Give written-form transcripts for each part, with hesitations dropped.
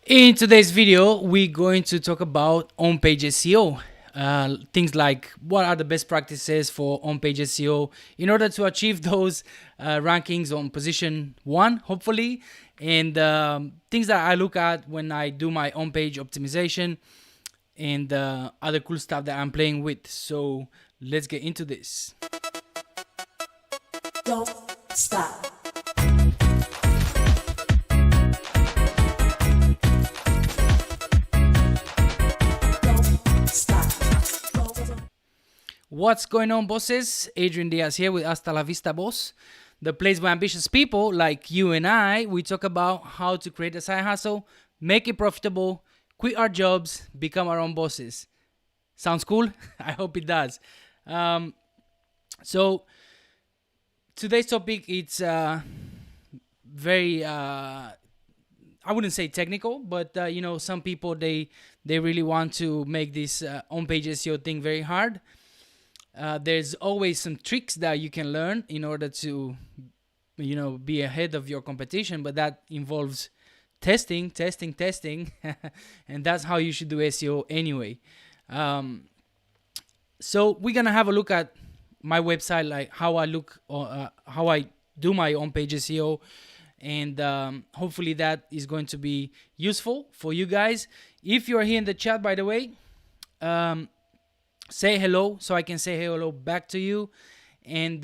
In today's video, we're going to talk about on-page SEO. Things like what are the best practices for on-page SEO in order to achieve those rankings on position 1, hopefully, and things that I look at when I do my on-page optimization and other cool stuff that I'm playing with. So let's get into this. Don't stop. What's going on, bosses? Adrian Diaz here with Hasta La Vista Boss, the place where ambitious people like you and I, we talk about how to create a side hustle, make it profitable, quit our jobs, become our own bosses. Sounds cool? I hope it does. So today's topic, it's very, I wouldn't say technical, but you know, some people, they really want to make this on-page SEO thing very hard. There's always some tricks that you can learn in order to, you know, be ahead of your competition, but that involves testing, and that's how you should do SEO anyway. So we're gonna have a look at my website, like how I look, how I do my on-page SEO, and hopefully that is going to be useful for you guys. If you're here in the chat, by the way, say hello so I can say hello back to you, and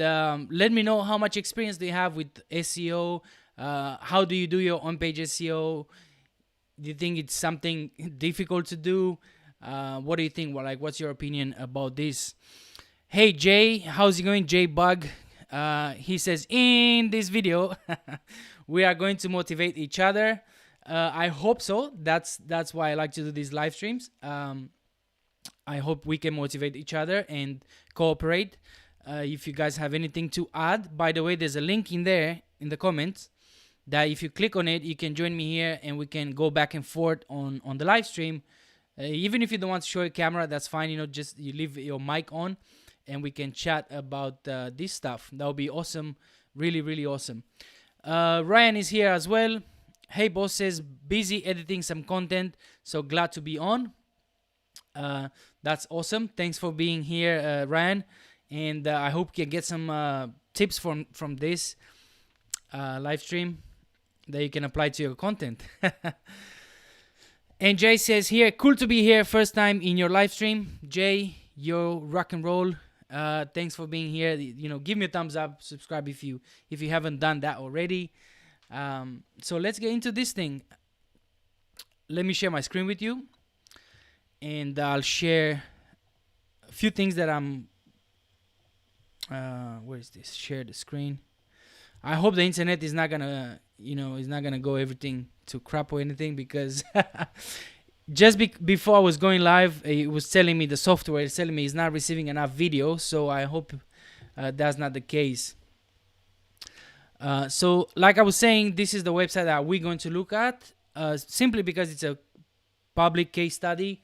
let me know how much experience do you have with SEO. How do you do your on-page SEO? Do you think it's something difficult to do? What do you think? Well, like, what's your opinion about this? Hey Jay, how's it going? Jay Bug, he says, in this video we are going to motivate each other. I hope so. That's why I like to do these live streams. I hope we can motivate each other and cooperate. If you guys have anything to add, by the way, there's a link in there in the comments that if you click on it, you can join me here and we can go back and forth on the live stream. Even if you don't want to show your camera, that's fine. You know, just you leave your mic on and we can chat about this stuff. That would be awesome. Really, really awesome. Ryan is here as well. Hey bosses, busy editing some content, so glad to be on. That's awesome. Thanks for being here, Ryan, and I hope you can get some tips from this live stream that you can apply to your content. And Jay says here, cool to be here, first time in your live stream. Jay, yo, rock and roll. Thanks for being here. You know, give me a thumbs up, subscribe if you haven't done that already. So let's get into this thing. Let me share my screen with you, and I'll share a few things that I'm where is this? Share the screen. I hope the internet is not gonna it's not gonna go everything to crap or anything, because just before I was going live, it was telling me, the software is telling me it's not receiving enough video. So I hope that's not the case. So like I was saying, this is the website that we're going to look at, simply because it's a public case study.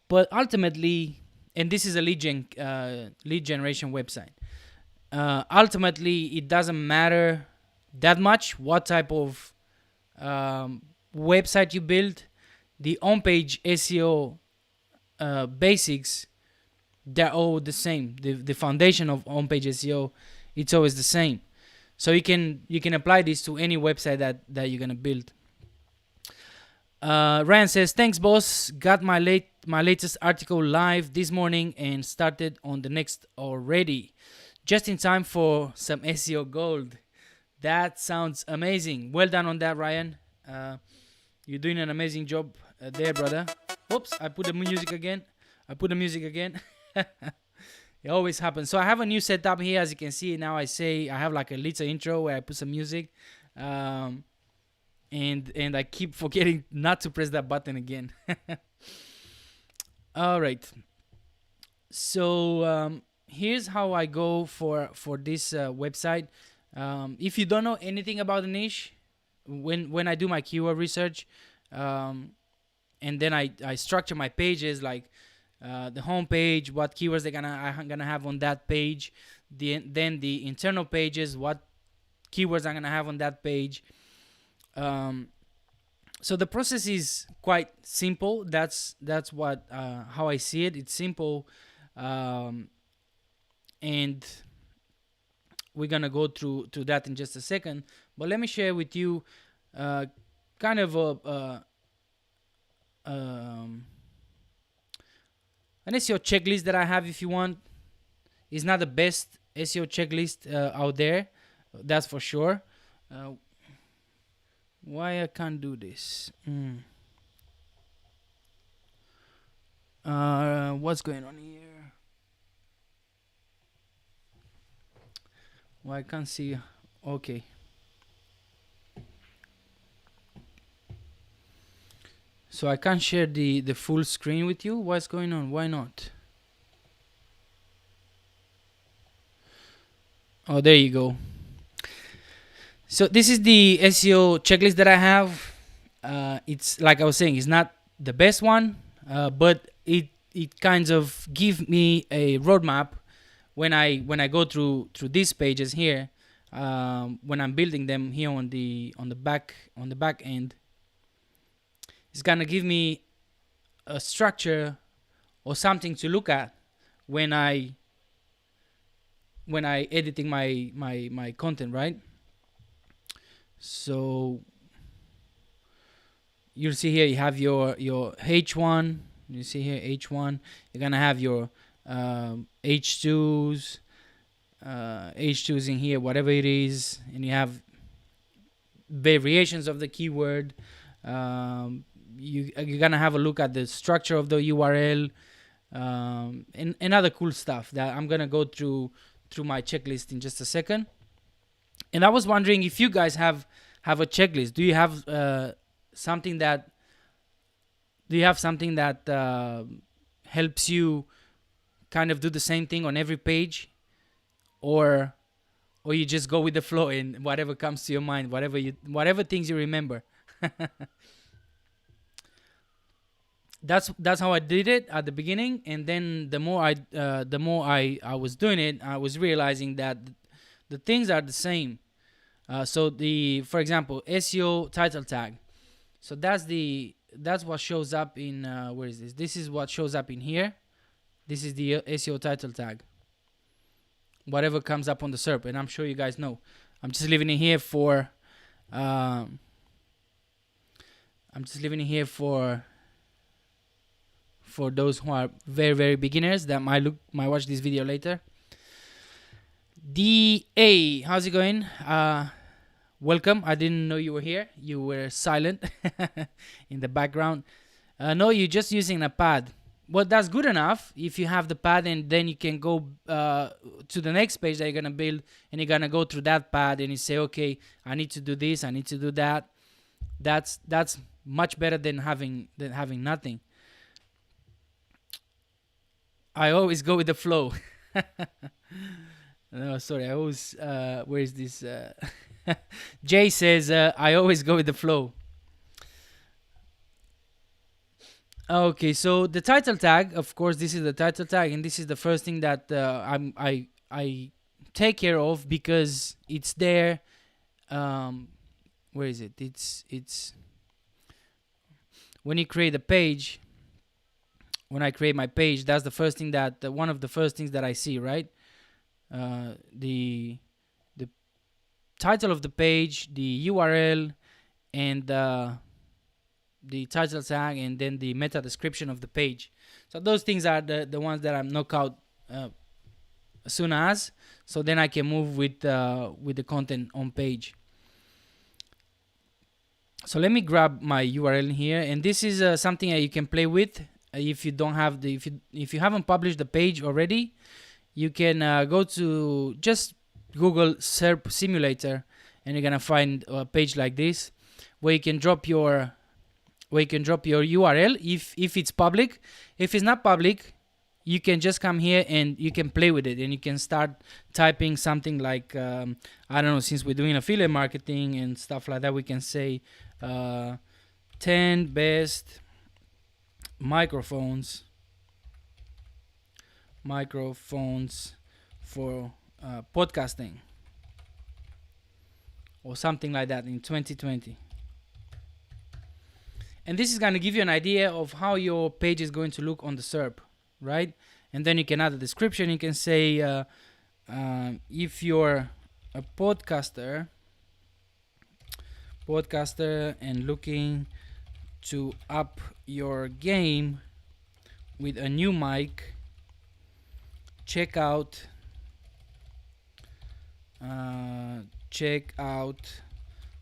But ultimately, and this is a lead generation website. Ultimately, it doesn't matter that much what type of website you build. The on-page SEO basics, they're all the same. The foundation of on-page SEO, it's always the same. So you can apply this to any website that you're gonna build. Ryan says, thanks boss, got my latest article live this morning and started on the next already, just in time for some SEO gold. That sounds amazing. Well done on that, Ryan. You're doing an amazing job there, brother. Oops, I put the music again. It always happens. So I have a new setup here, as you can see. Now I have like a little intro where I put some music, and I keep forgetting not to press that button again. All right. So here's how I go for this website. If you don't know anything about the niche, when I do my keyword research, and then I structure my pages, like the home page, what keywords I'm gonna have on that page, then the internal pages, what keywords I'm gonna have on that page. So the process is quite simple. That's what how I see it. It's simple, and we're gonna go through that in just a second. But let me share with you kind of an SEO checklist that I have. If you want, it's not the best SEO checklist out there, that's for sure. Why I can't do this? What's going on here? Why I can't see? Okay. So I can't share the full screen with you. What's going on? Why not? Oh, there you go. So this is the SEO checklist that I have. It's like I was saying, it's not the best one, but it kind of gives me a roadmap when I go through these pages here, when I'm building them here on the back end. It's gonna give me a structure or something to look at when I editing my content, right? So you'll see here you have your H1. You see here H1. You're gonna have your H2s, H2s in here, whatever it is, and you have variations of the keyword. You're gonna have a look at the structure of the URL, and other cool stuff that I'm gonna go through my checklist in just a second. And I was wondering if you guys have a checklist. Do you have something that helps you kind of do the same thing on every page, or you just go with the flow and whatever comes to your mind, whatever things you remember? That's how I did it at the beginning, and then the more I was doing it, I was realizing that the things are the same. So for example, SEO title tag. So that's what shows up in where is this? This is what shows up in here. This is the SEO title tag. Whatever comes up on the SERP, and I'm sure you guys know. I'm just leaving it here for those who are very, very beginners that might watch this video later. DA, how's it going? Welcome. I didn't know you were here. You were silent in the background. No, you're just using a pad. well, that's good enough if you have the path, and then you can go to the next page that you're gonna build, and you're gonna go through that path, and you say, okay, I need to do this, I need to do that. That's much better than having nothing. I always go with the flow. No, sorry, I always where is this? Jay says I always go with the flow. Okay, so the title tag, of course, this is the title tag, and this is the first thing that I take care of because it's there. Where is it? It's when you create a page. When I create my page, that's the first thing that one of the first things that I see, right? The title of the page, the URL, and the title tag, and then the meta description of the page. So those things are the ones that I'm knock out as soon as, so then I can move with the content on page. So let me grab my URL here, and this is something that you can play with. If you don't have if you haven't published the page already, you can go to just Google SERP simulator, and you're gonna find a page like this where you can drop your URL if it's public. If it's not public, you can just come here and you can play with it, and you can start typing something like I don't know, since we're doing affiliate marketing and stuff like that, we can say 10 best microphones for podcasting, or something like that in 2020. And this is going to give you an idea of how your page is going to look on the SERP, right? And then you can add a description. You can say if you're a podcaster and looking to up your game with a new mic, check out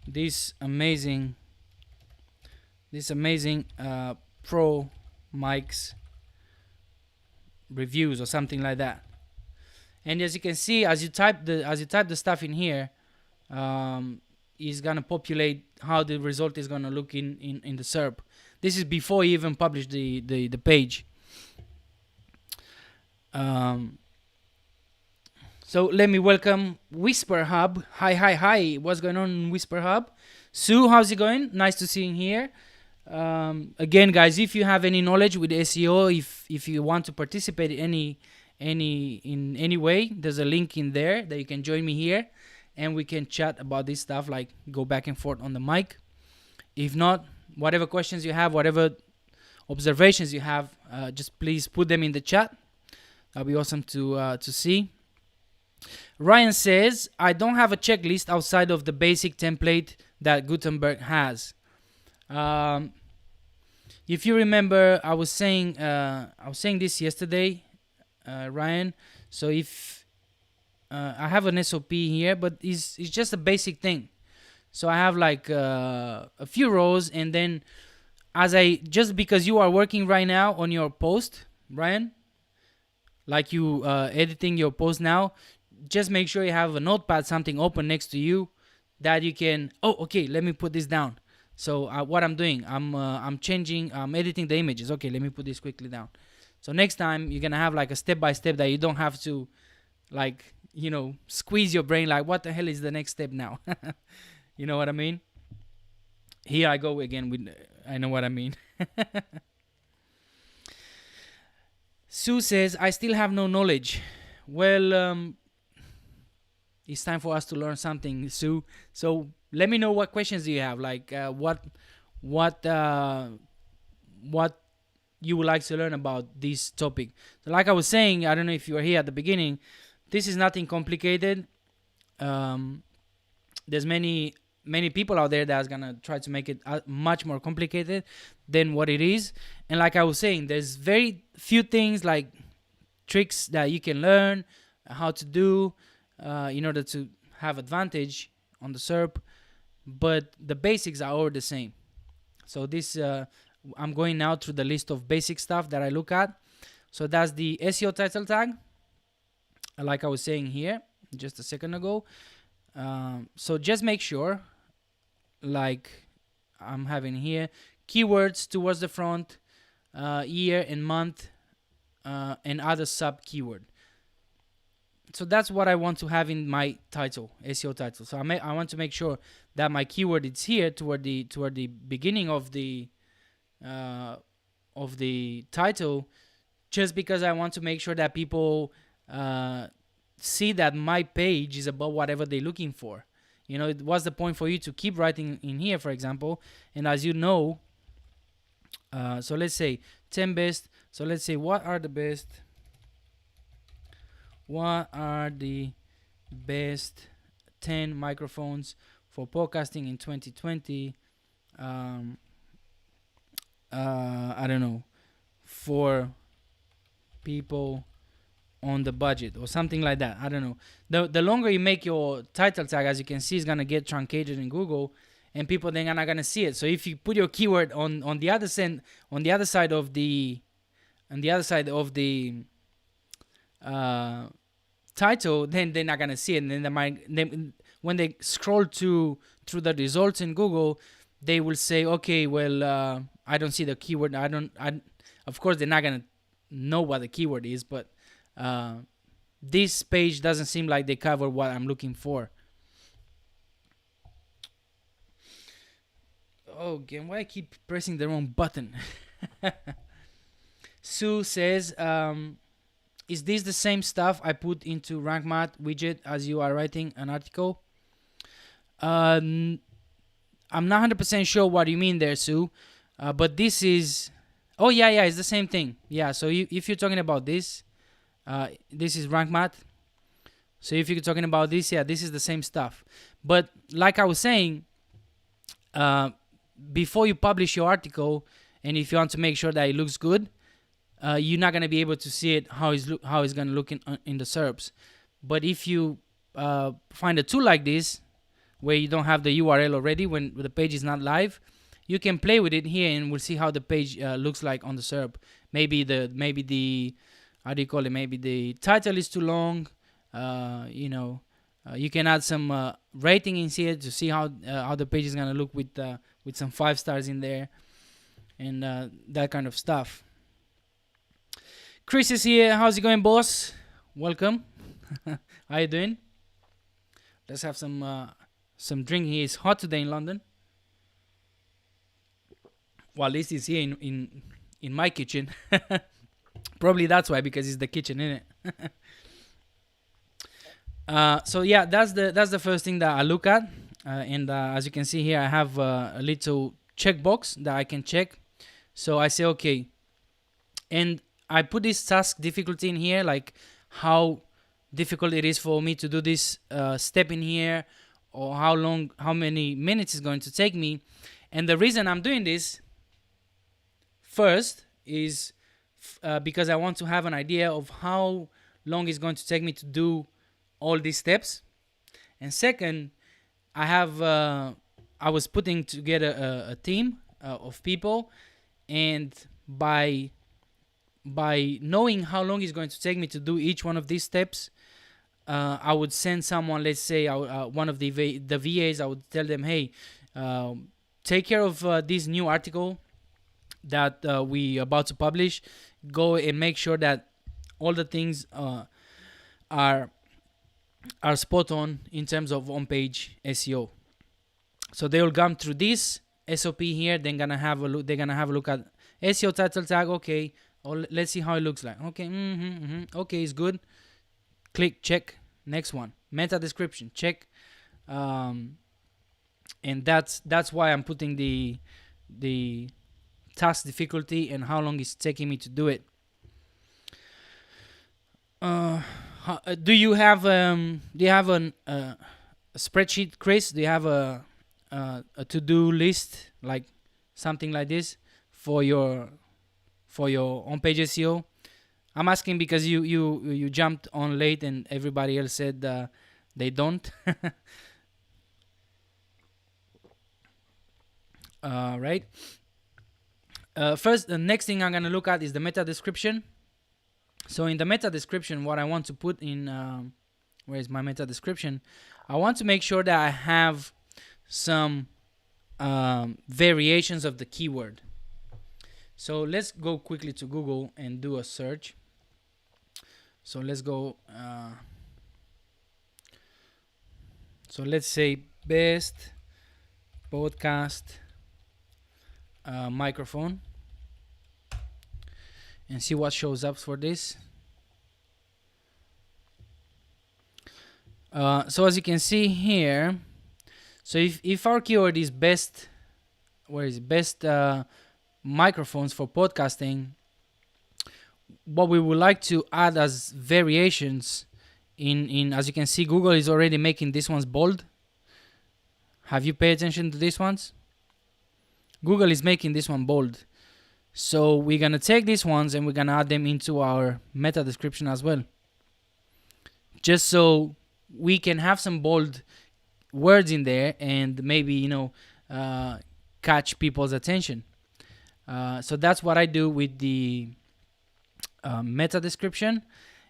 this amazing pro mics reviews, or something like that. And as you can see, as you type the stuff in here, is gonna populate how the result is gonna look in the SERP. This is before you even publish the page. So let me welcome Whisper Hub. Hi. What's going on, Whisper Hub? Sue, how's it going? Nice to see you here. Again, guys, if you have any knowledge with SEO, if you want to participate in any way, there's a link in there that you can join me here, and we can chat about this stuff, like go back and forth on the mic. If not, whatever questions you have, whatever observations you have, just please put them in the chat. That'll be awesome to see. Ryan says, I don't have a checklist outside of the basic template that Gutenberg has. If you remember, I was saying this yesterday, Ryan. So if I have an SOP here, but it's just a basic thing. So I have like a few rows, and then just because you are working right now on your post, Ryan, like you editing your post now, just make sure you have a notepad, something open next to you, that you can, okay, let me put this down. So what I'm doing, I'm editing the images. Okay, let me put this quickly down. So next time you're gonna have like a step-by-step that you don't have to, like, squeeze your brain like, what the hell is the next step now? You know what I mean? Here I go again with, I know what I mean. Sue says, I still have no knowledge. Well, it's time for us to learn something, Sue. So let me know what questions you have, like what you would like to learn about this topic. So like I was saying, I don't know if you were here at the beginning, this is nothing complicated. There's many people out there that's gonna try to make it much more complicated than what it is. And like I was saying, there's very few things, like tricks that you can learn how to do in order to have advantage on the SERP, but the basics are all the same. So this I'm going now through the list of basic stuff that I look at. So that's the SEO title tag, like I was saying here just a second ago. So just make sure, like I'm having here, keywords towards the front, year and month, and other sub keyword. So that's what I want to have in my title, SEO title. So I want to make sure that my keyword is here toward the beginning of the title, just because I want to make sure that people see that my page is about whatever they're looking for. You know, what's the point for you to keep writing in here, for example? And as you know, so let's say 10 best. So let's say what are the best 10 microphones for podcasting in 2020? I don't know, for people on the budget or something like that. I don't know. The longer you make your title tag, as you can see, is gonna get truncated in Google, and people then are not gonna see it. So if you put your keyword on the other side of the title, then they're not gonna see it. And then when they scroll through the results in Google, they will say, okay, well, I don't see the keyword. Of course, they're not gonna know what the keyword is, but this page doesn't seem like they cover what I'm looking for. Oh, again, why I keep pressing the wrong button? Sue says, is this the same stuff I put into Rank Math widget as you are writing an article? I'm not 100% sure what you mean there, Sue. But this is... Oh, yeah, it's the same thing. Yeah, so if you're talking about this, this is Rank Math. So if you're talking about this, yeah, this is the same stuff. But like I was saying, before you publish your article, and if you want to make sure that it looks good, you're not going to be able to see it how it's going to look in the SERPs. But if you find a tool like this, where you don't have the URL already when the page is not live, you can play with it here, and we'll see how the page looks like on the SERP. Maybe the how do you call it? Maybe the title is too long. You can add some rating in here to see how the page is gonna look with some 5 stars in there, and that kind of stuff. Chris is here. How's it going, boss? Welcome. How you doing? Let's have some drink here. It's hot today in London. Well, at least it's here in my kitchen. Probably that's why, because it's the kitchen, isn't it? So yeah, that's the first thing that I look at, and as you can see here, I have a little checkbox that I can check. So I say okay, and I put this task difficulty in here, like how difficult it is for me to do this step in here, or how many minutes it's going to take me. And the reason I'm doing this first is because I want to have an idea of how long it's going to take me to do all these steps. And second, I was putting together a team of people, and by knowing how long it's going to take me to do each one of these steps, I would send someone, let's say one of the VAs. I would tell them, hey, take care of this new article that we about to publish. Go and make sure that all the things are spot on in terms of on-page SEO. So they will come through this SOP here. They're gonna have a look at SEO title tag. Okay, let's see how it looks like. Okay, okay, it's good. Click, check. Next one, meta description, check. And that's why I'm putting the task difficulty and how long it's taking me to do it. Do you have a spreadsheet, Chris? Do you have a to-do list, like something like this for your on-page SEO? I'm asking because you jumped on late and everybody else said they don't. Right? First, the next thing I'm gonna look at is the meta description. So in the meta description, what I want to put in, where is my meta description? I want to make sure that I have some variations of the keyword. So let's go quickly to Google and do a search. So let's go. So let's say best podcast microphone, and see what shows up for this. So as you can see here, so if our keyword is best, where is it? Best microphones for podcasting, what we would like to add as variations in as you can see, Google is already making these ones bold. Have you paid attention to these ones? Google is making this one bold. So we're gonna take these ones and we're gonna add them into our meta description as well, just so we can have some bold words in there and maybe catch people's attention. So that's what I do with the meta description.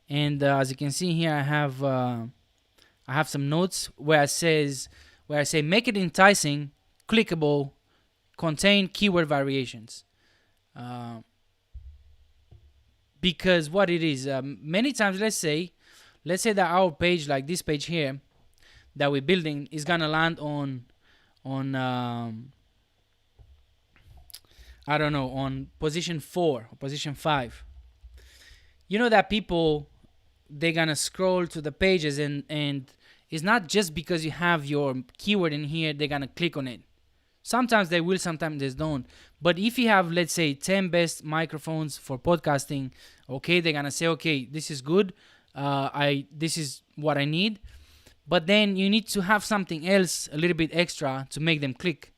And as you can see here, I have some notes where I say make it enticing, clickable, contain keyword variations. Because what it is, many times, let's say that our page, like this page here that we're building, is gonna land on I don't know, on position 4 or position 5. You know that people, they're gonna scroll to the pages, and it's not just because you have your keyword in here they're gonna click on it. Sometimes they will, sometimes they don't. But if you have, let's say, 10 best microphones for podcasting, okay, they're gonna say, okay, this is good. This is what I need. But then you need to have something else, a little bit extra, to make them click.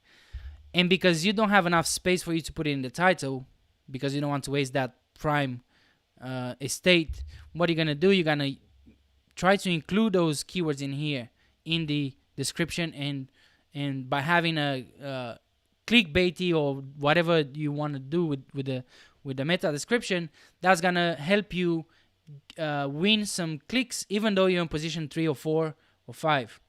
And because you don't have enough space for you to put it in the title, because you don't want to waste that prime estate, what you're gonna do, you're gonna try to include those keywords in here in the description, and by having a clickbaity or whatever you want to do with the meta description, that's gonna help you win some clicks, even though you're in position 3 or 4 or 5,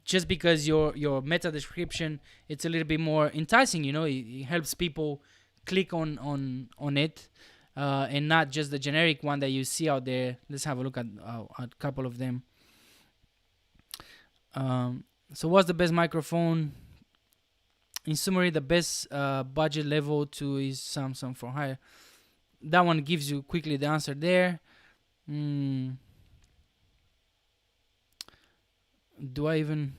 just because your meta description, it's a little bit more enticing. It helps people click on it, and not just the generic one that you see out there. Let's have a look at a couple of them. So what's the best microphone? In summary, the best budget level 2 is Samsung for hire. That one gives you quickly the answer there. Do I even,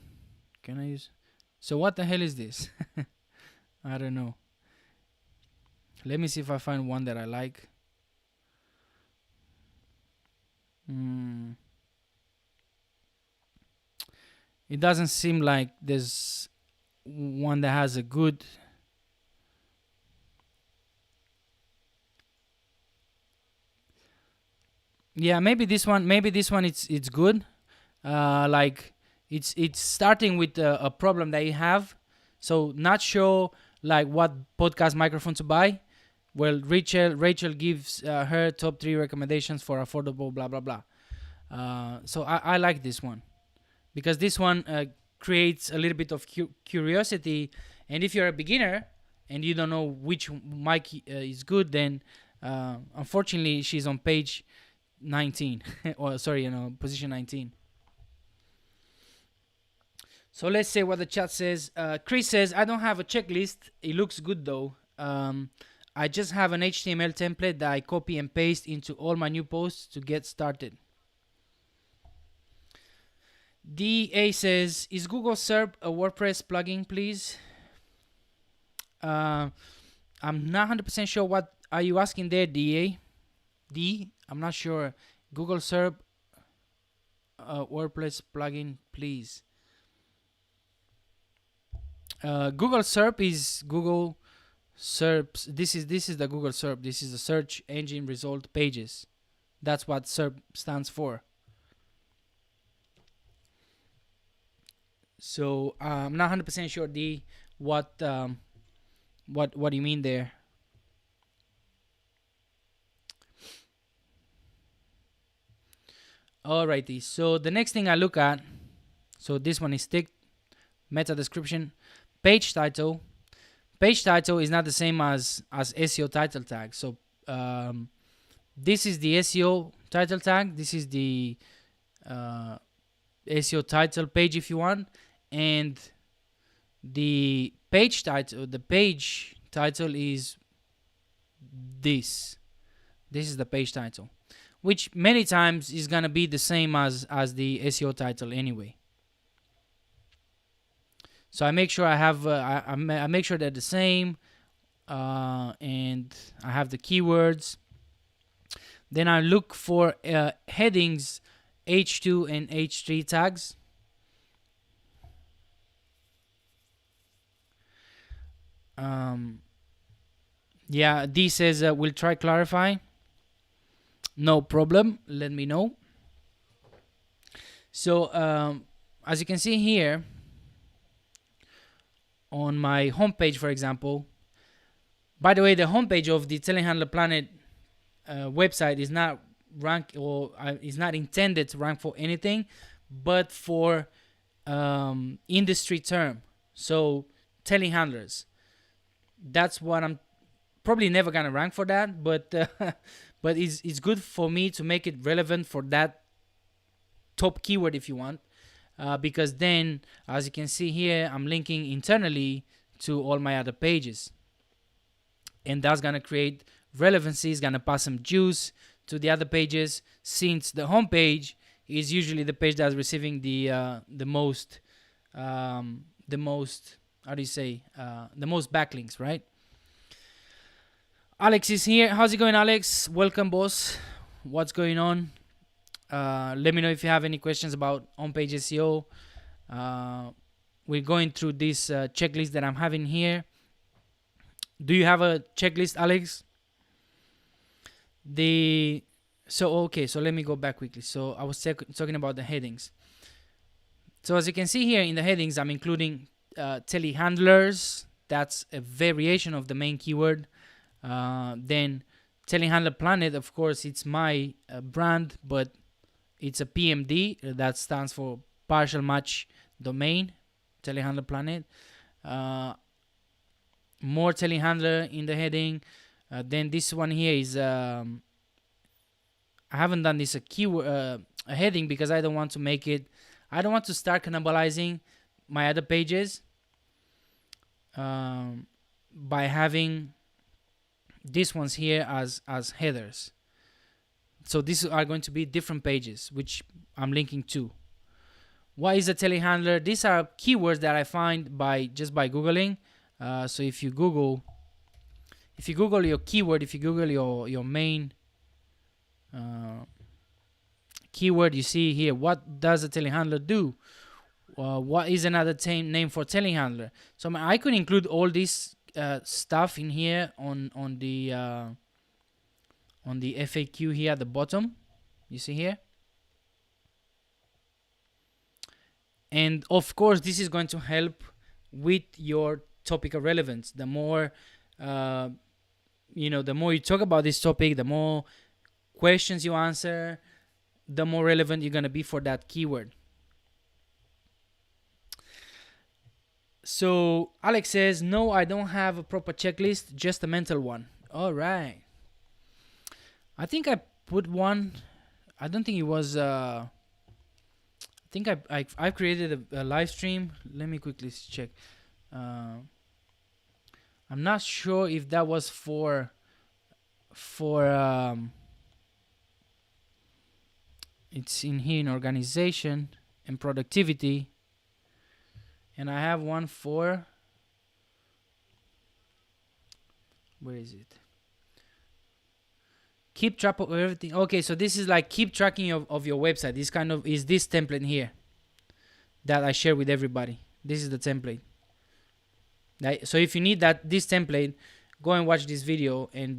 can I use? So what the hell is this? I don't know. Let me see if I find one that I like. It doesn't seem like there's one that has a good. Yeah, maybe this one. It's good. Like it's starting with a problem that you have. So not sure like what podcast microphone to buy. Well, Rachel gives her top 3 recommendations for affordable blah blah blah. So I like this one, because this one creates a little bit of curiosity. And if you're a beginner and you don't know which mic is good, then unfortunately she's on page 19 or sorry, position 19. So let's say what the chat says. Chris says, I don't have a checklist. It looks good though. I just have an HTML template that I copy and paste into all my new posts to get started. DA says, is Google SERP a WordPress plugin, please? I'm not 100% sure. What are you asking there, DA? I'm not sure. Google SERP WordPress plugin, please. Google SERP is Google SERPs. This is the Google SERP. This is the search engine result pages. That's what SERP stands for. So I'm not 100% sure, D, what do you mean there? Alrighty, so the next thing I look at, so this one is ticked, meta description, page title. Page title is not the same as SEO title tag. So this is the SEO title tag. This is the SEO title page if you want, and the page title is this. This is the page title, which many times is gonna be the same as the SEO title anyway. So I make sure I have I make sure they're the same, and I have the keywords. Then I look for headings, H2 and H3 tags. Yeah, D says we'll try clarify. No problem. Let me know. So as you can see here on my homepage, for example. By the way, the homepage of the Telehandler Planet website is not rank or is not intended to rank for anything, but for industry term. So telehandlers. That's what I'm probably never gonna rank for that, but but it's good for me to make it relevant for that top keyword if you want, because then, as you can see here, I'm linking internally to all my other pages, and that's gonna create relevancy. It's gonna pass some juice to the other pages, since the home page is usually the page that's receiving the most how do you say the most backlinks, right? Alex is here. How's it going, Alex? Welcome, boss. What's going on? Let me know if you have any questions about on-page SEO. We're going through this checklist that I'm having here. Do you have a checklist, Alex? So let me go back quickly. So I was talking about the headings. So as you can see here in the headings, I'm including telehandlers. That's a variation of the main keyword. Then Telehandler Planet, of course, it's my brand, but it's a PMD. That stands for Partial Match Domain, Telehandler Planet. More telehandler in the heading. Then this one here is I haven't done this a keyword a heading because I don't want to make it. I don't want to start cannibalizing my other pages by having these ones here as headers. So these are going to be different pages which I'm linking to. What is a telehandler? These are keywords that I find by googling. So if you Google your keyword, if you Google your main keyword, you see here, what does a telehandler do? What is another name for telehandler? So I could include all this stuff in here on the FAQ here at the bottom. You see here. And of course, this is going to help with your topic of relevance. The more the more you talk about this topic, the more questions you answer, the more relevant you're going to be for that keyword. So Alex says, no, I don't have a proper checklist, just a mental one. All right. I think I put one. I don't think it was. I think I created a live stream. Let me quickly check. I'm not sure if that was for it's in here in organization and productivity, and I have one for, where is it? Keep track of everything. Okay, so this is like keep tracking of your website. This kind of is this template here that I share with everybody. This is the template. So if you need this template, go and watch this video and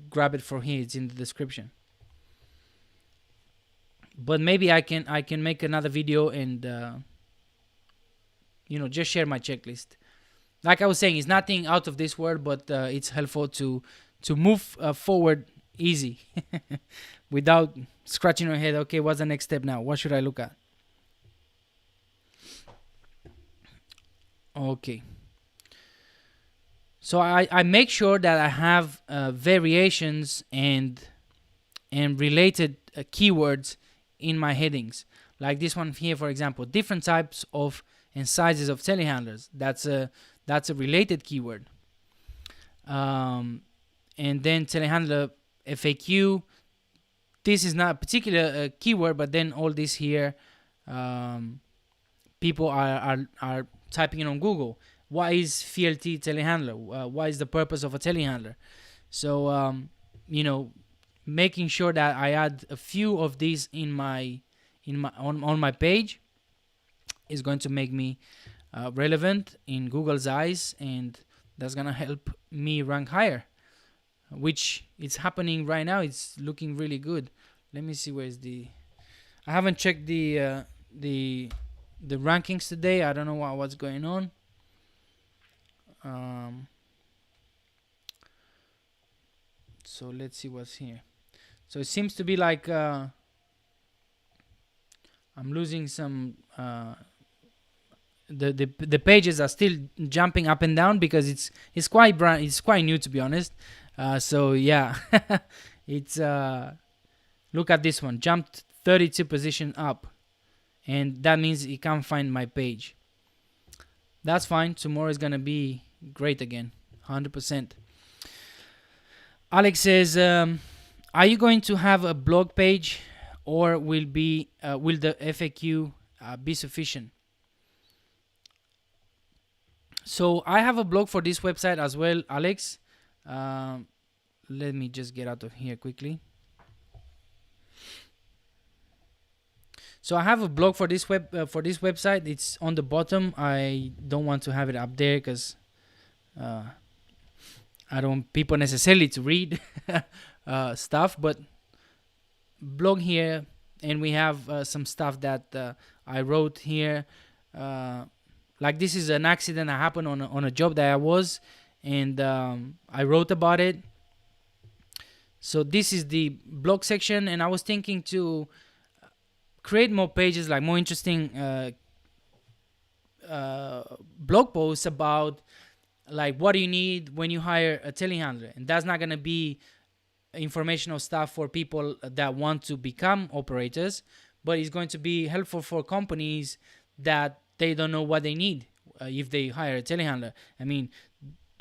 grab it from here. It's in the description. But maybe I can make another video and just share my checklist. Like I was saying, it's nothing out of this world, but it's helpful to move forward easy without scratching your head. Okay, what's the next step now? What should I look at? Okay. So I make sure that I have variations and related keywords in my headings. Like this one here, for example, different types of and sizes of telehandlers. That's a related keyword. And then telehandler FAQ. This is not a particular keyword, but then all this here, people are typing it on Google. What is VLT telehandler? What is the purpose of a telehandler? So making sure that I add a few of these on my page is going to make me relevant in Google's eyes, and that's gonna help me rank higher, which is happening right now. It's looking really good. Let me see where's the. I haven't checked the rankings today. I don't know what's going on. So let's see what's here. So it seems to be like I'm losing some. The pages are still jumping up and down because it's quite new, to be honest. So yeah, it's look at this one, jumped 32 position up, and that means it can't find my page. That's fine. Tomorrow is gonna be great again, 100%. Alex says, are you going to have a blog page, or will the FAQ be sufficient? So I have a blog for this website as well, Alex. Let me just get out of here quickly. So I have a blog for this website. It's on the bottom. I don't want to have it up there because I don't want people necessarily to read stuff, but blog here, and we have some stuff that I wrote here. Like this is an accident that happened on a job that I was, and I wrote about it. So this is the blog section, and I was thinking to create more pages, like more interesting blog posts about like what do you need when you hire a telehandler. And that's not going to be informational stuff for people that want to become operators, but it's going to be helpful for companies that they don't know what they need if they hire a telehandler. I mean,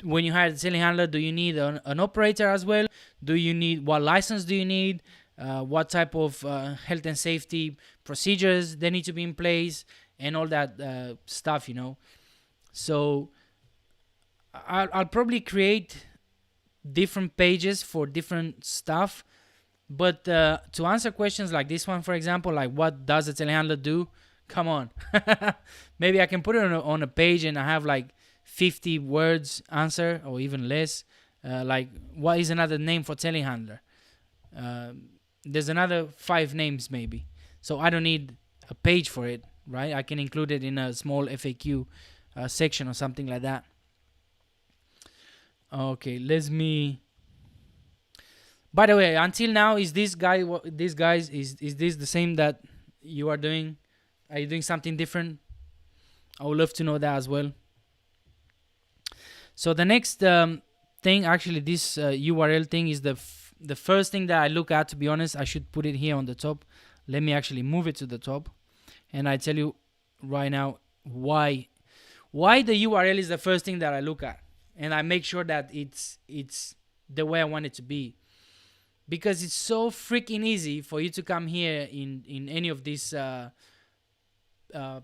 when you hire a telehandler, do you need an operator as well? What license do you need? What type of health and safety procedures they need to be in place, and all that stuff, So I'll probably create different pages for different stuff, but to answer questions like this one, for example, like what does a telehandler do? Come on. Maybe I can put it on a page and I have like 50 words answer, or even less. Like, what is another name for telehandler? There's another 5 names maybe. So I don't need a page for it, right? I can include it in a small FAQ section or something like that. Okay, by the way, until now, is this guys, is this the same that you are doing? Are you doing something different? I would love to know that as well. So the next thing, actually, this URL thing is the first thing that I look at. To be honest, I should put it here on the top. Let me actually move it to the top, and I tell you right now why the URL is the first thing that I look at, and I make sure that it's the way I want it to be, because it's so freaking easy for you to come here in any of these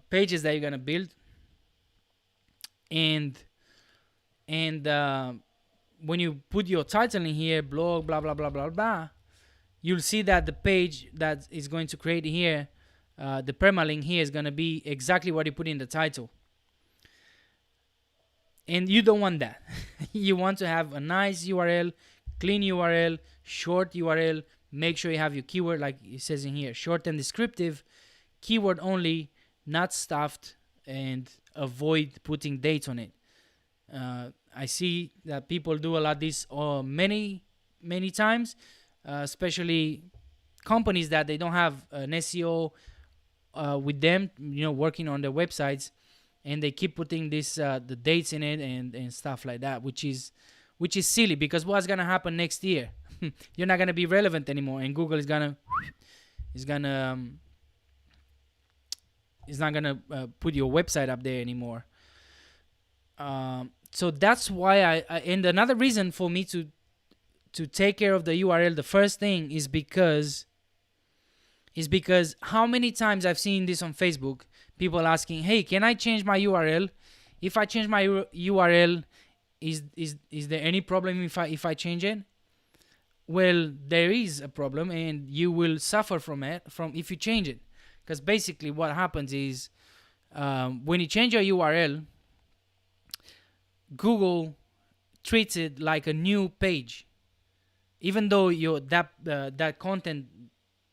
pages that you're gonna build, and when you put your title in here, blog, blah blah blah blah blah, you'll see that the page that is going to create here, the permalink here, is gonna be exactly what you put in the title. And you don't want that. You want to have a nice URL, clean URL, short URL. Make sure you have your keyword, like it says in here, short and descriptive, keyword only, not stuffed, and avoid putting dates on it. I see that people do a lot of this many times. especially companies that they don't have an SEO with them, working on their websites, and they keep putting this the dates in it and stuff like that, which is silly, because what's gonna happen next year? You're not gonna be relevant anymore, and Google is not gonna put your website up there anymore. So that's why and another reason for me to take care of the URL, the first thing, is because how many times I've seen this on Facebook, people asking, hey, can I change my URL? If I change my URL, is there any problem if I change it? Well, there is a problem, and you will suffer from if you change it. Because basically what happens is, when you change your URL, Google treats it like a new page, even though that content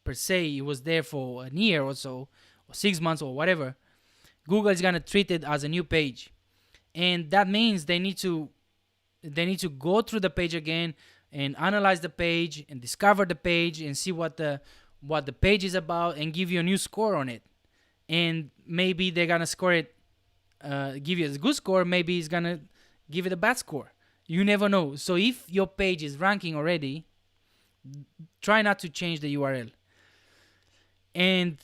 per se, it was there for a year or so, or 6 months or whatever. Google is gonna treat it as a new page, and that means they need to go through the page again and analyze the page and discover the page and see what the page is about, and give you a new score on it. And maybe they're gonna score it, give you a good score. Maybe it's gonna give it a bad score. You never know. So if your page is ranking already, try not to change the URL. And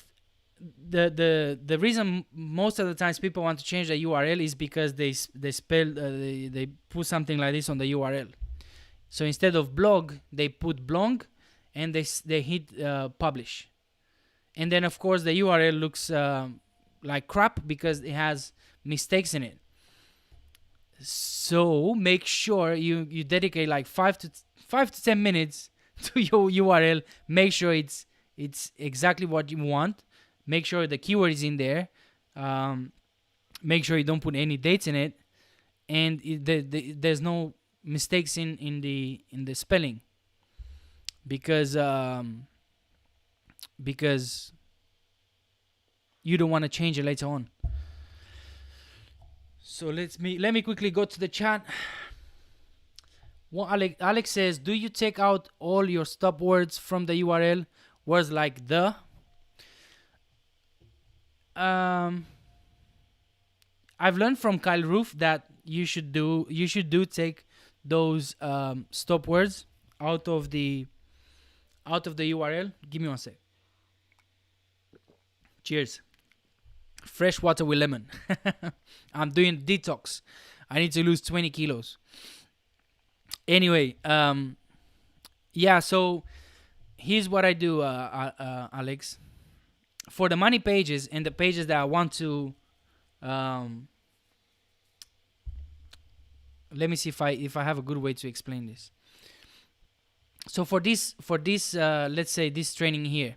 the reason most of the times people want to change the URL is because they put something like this on the URL. So instead of blog, they put blog, and they hit publish. And then of course the URL looks like crap because it has mistakes in it. So make sure you dedicate like 5 to 10 minutes to your URL. Make sure it's exactly what you want. Make sure the keyword is in there. Make sure you don't put any dates in it, and there's no mistakes in the spelling, because you don't want to change it later on. So let me quickly go to the chat. What Alex says, do you take out all your stop words from the URL? Words like the. I've learned from Kyle Roof that you should take those stop words out of the URL. Give me one sec. Cheers. Fresh water with lemon. I'm doing detox. I need to lose 20 kilos. Anyway, yeah, so here's what I do, Alex. For the money pages and the pages that I want to, let me see if I have a good way to explain this. So for this, let's say this training here,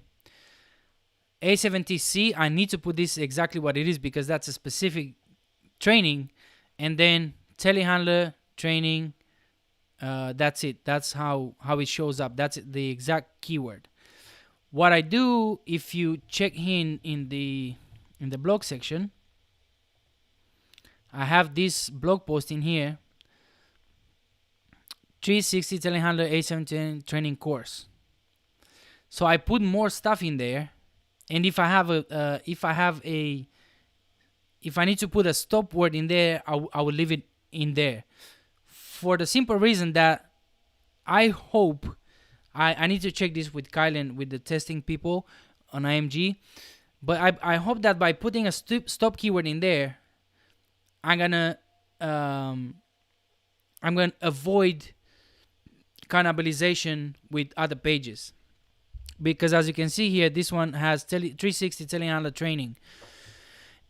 A70C, I need to put this exactly what it is because that's a specific training, and then telehandler training. That's it. That's how it shows up. That's the exact keyword. What I do, if you check in the blog section, I have this blog post in here. 360 telehandler A70 training course. So I put more stuff in there, and if I need to put a stop word in there, I will leave it in there, for the simple reason that I hope, I need to check this with Kyle and with the testing people on IMG, but I hope that by putting a stop keyword in there, I'm gonna avoid cannibalization with other pages. Because as you can see here, this one has 360 telehandler training,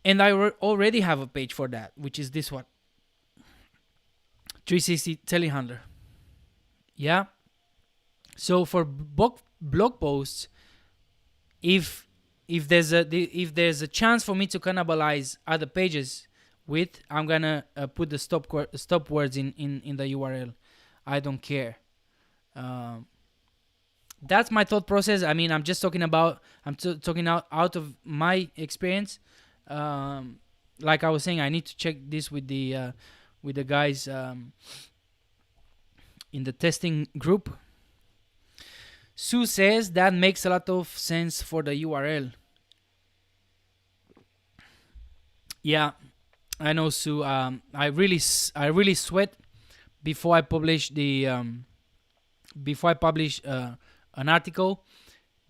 and I already have a page for that, which is this one, 360 telehandler. Yeah. So for blog posts, if there's a chance for me to cannibalize other pages with, I'm gonna put the stop words in the URL. I don't care. That's my thought process. I mean, I'm just talking about, talking out of my experience. Like I was saying, I need to check this with the guys in the testing group. Sue says that makes a lot of sense for the URL. Yeah, I know, Sue. I really sweat before I publish an article,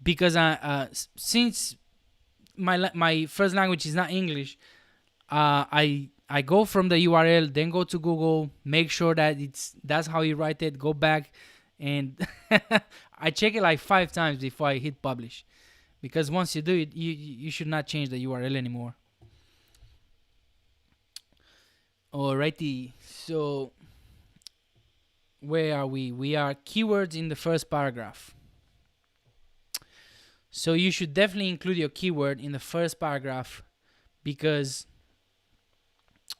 because since my first language is not English, I go from the URL, then go to Google, make sure that that's how you write it, go back, and I check it like 5 times before I hit publish, because once you do it, you should not change the URL anymore. Alrighty, so where are we? We are keywords in the first paragraph. So you should definitely include your keyword in the first paragraph, because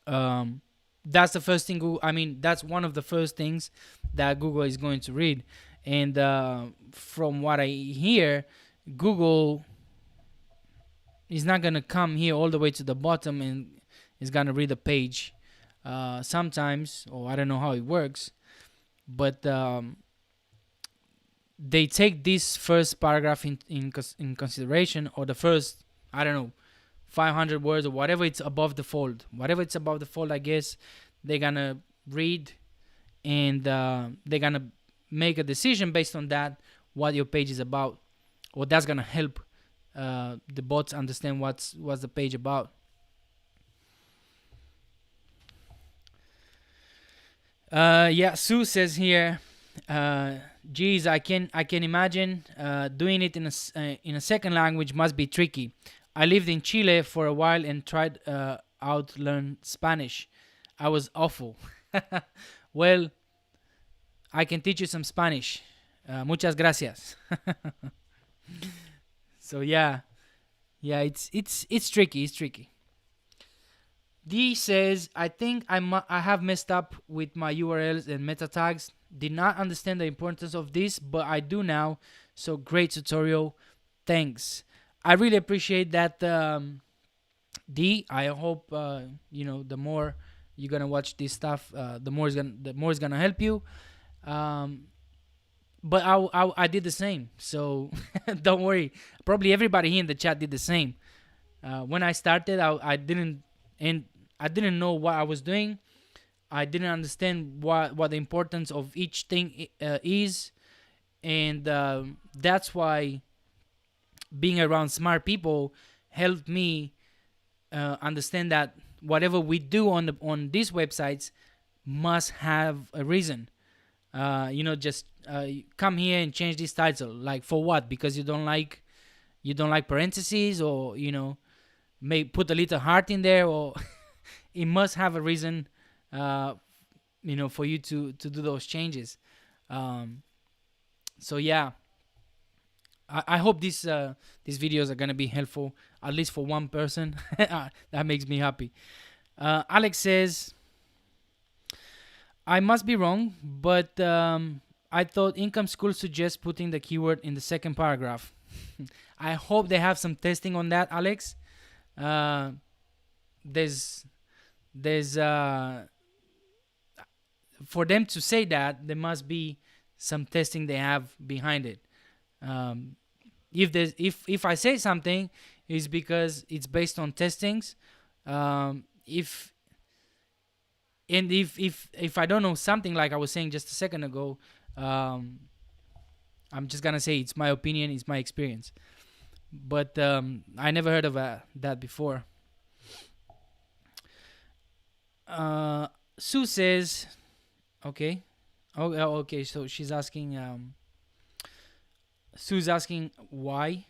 that's the first thing that's one of the first things that Google is going to read. And from what I hear, Google is not going to come here all the way to the bottom and is going to read the page. Sometimes, or I don't know how it works, but they take this first paragraph in consideration, or the first, I don't know, 500 words or whatever it's above the fold. Whatever it's above the fold, I guess they're going to read, and they're going to make a decision based on that, what your page is about, or that's going to help the bots understand what's the page about. Yeah, Sue says here, geez, I can imagine doing it in a second language must be tricky. I lived in Chile for a while and tried out learn Spanish. I was awful. Well, I can teach you some Spanish. Muchas gracias. So yeah, it's tricky. It's tricky. D says, I think I have messed up with my URLs and meta tags. Did not understand the importance of this, but I do now. So great tutorial. Thanks. I really appreciate that, D. I hope the more you're gonna watch this stuff, the more it's gonna help you. But I did the same, so don't worry. Probably everybody here in the chat did the same. When I started, I didn't know what I was doing. I didn't understand what the importance of each thing is, and that's why being around smart people helped me understand that whatever we do on these websites must have a reason. Just come here and change this title. Like, for what? Because you don't like parentheses, or may put a little heart in there, or it must have a reason, for you to do those changes. So yeah, I hope these videos are gonna be helpful, at least for one person. That makes me happy. Alex says, I must be wrong, but I thought Income School suggests putting the keyword in the second paragraph. I hope they have some testing on that, Alex. There's for them to say that, there must be some testing they have behind it. If I say something, it's because it's based on testings. If I don't know something, like I was saying just a second ago, I'm just gonna say it's my opinion, it's my experience. But I never heard of that before. Sue says, okay. Okay, so she's asking, Sue's asking why.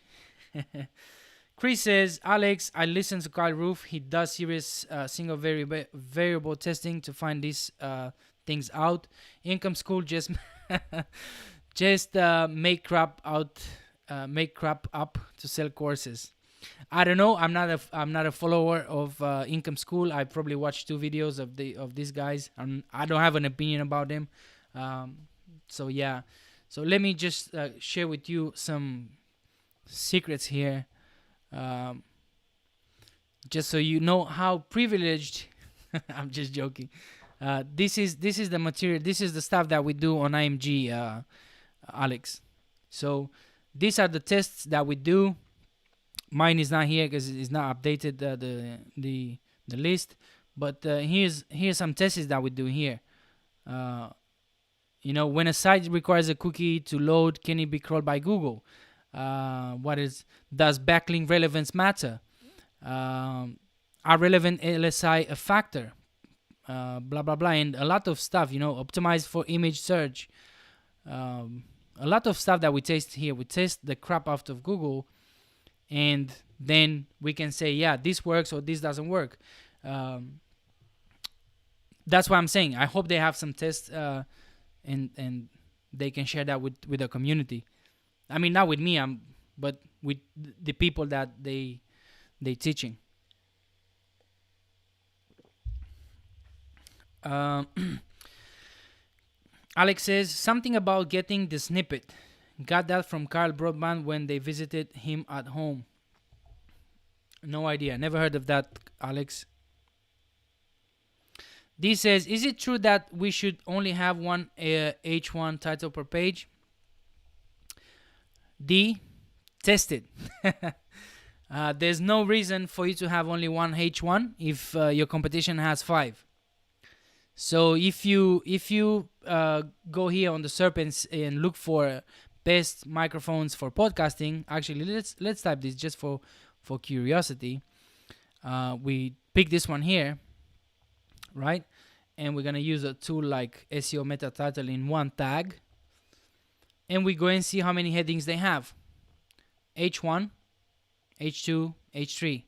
Chris says, Alex, I listen to Kyle Roof. He does serious single variable testing to find these things out. Income School just make crap up to sell courses. I don't know. I'm not a follower of Income School. I probably watched 2 videos of these guys. I don't have an opinion about them. So yeah. So let me just share with you some secrets here, just so you know how privileged. I'm just joking. This is the material. This is the stuff that we do on IMG, Alex. So these are the tests that we do. Mine is not here because it's not updated, the list. But here's some tests that we do here. Uh, when a site requires a cookie to load, can it be crawled by Google? Does backlink relevance matter? Are relevant LSI a factor? Blah blah blah, and a lot of stuff. Optimize for image search. A lot of stuff that we test here. We test the crap out of Google, and then we can say, yeah, this works or this doesn't work. That's what I'm saying. I hope they have some tests, and they can share that with the community. I mean, not with me, but with the people that they teaching. Alex says something about getting the snippet. Got that from Carl Broadband when they visited him at home. No idea. Never heard of that, Alex. D says, is it true that we should only have one H1 title per page? D, test it. There's no reason for you to have only one H1 if your competition has 5. So if you go here on the Serpents and look for best microphones for podcasting, actually let's type this just for curiosity. We pick this one here, right? And we're gonna use a tool like SEO meta title in one tag, and we go and see how many headings they have. H1, H2, H3.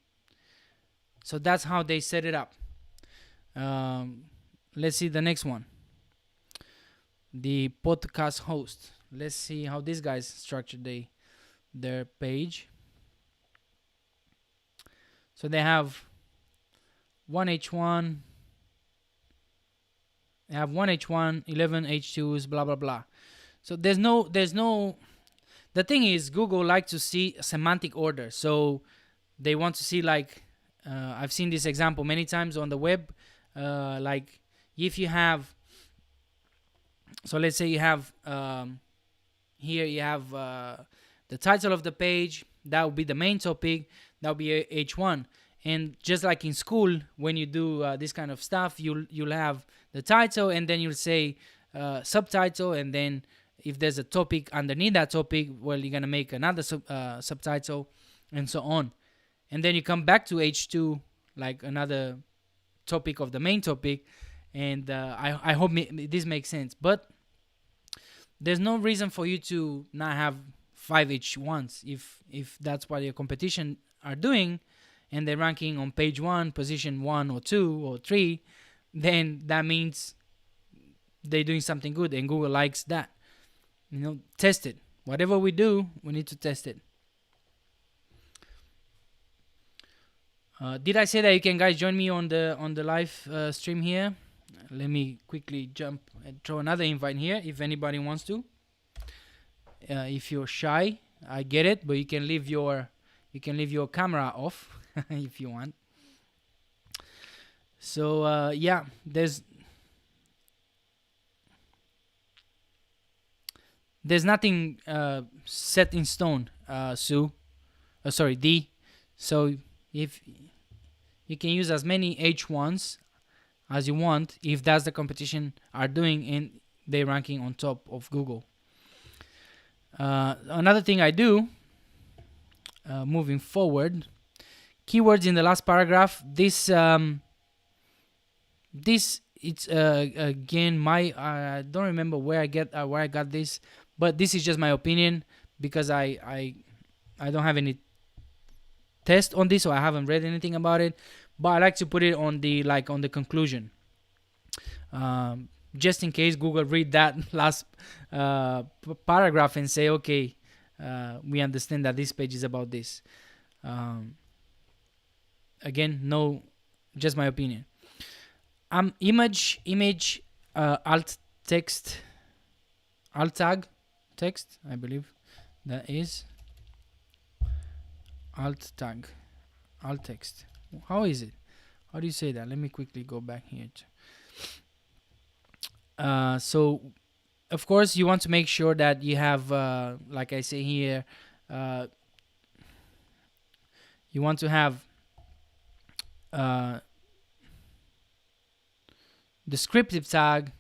So that's how they set it up. Let's see the next one. The podcast host. Let's see how these guys structured their page. So they have one H1. They have one H1, 11 H2s, blah blah blah. So there's no. The thing is, Google likes to see semantic order. So they want to see I've seen this example many times on the web. Like if you have, so let's say you have here you have the title of the page. That would be the main topic. That would be H1. And just like in school, when you do this kind of stuff, you'll have the title, and then you'll say subtitle, and then if there's a topic underneath that topic, well, you're gonna make another subtitle, and so on. And then you come back to H2, like another topic of the main topic, and I hope this makes sense. But there's no reason for you to not have 5 H1s if that's what your competition are doing, and they're ranking on page 1, position 1 or 2 or 3, then that means they're doing something good, and Google likes that. Test it. Whatever we do, we need to test it. Did I say that you can guys join me on the live stream here? Let me quickly jump and throw another invite here if anybody wants to. If you're shy, I get it, but you can leave your camera off if you want. So yeah, there's nothing set in stone, Sue. Sorry, D. So if you can use as many H1s as you want, if that's the competition are doing and they're ranking on top of Google. Another thing I do, moving forward, keywords in the last paragraph. This it's again I don't remember where I got this, but this is just my opinion because I don't have any test on this, so I haven't read anything about it. But I like to put it on the conclusion, just in case Google read that last paragraph and say, okay, we understand that this page is about this. Again, no, just my opinion. Image alt text, alt tag text, I believe that is alt tag, alt text. How is it? How do you say that? Let me quickly go back here. So of course, you want to make sure that you have, like I say here, uh, you want to have uh, descriptive tag.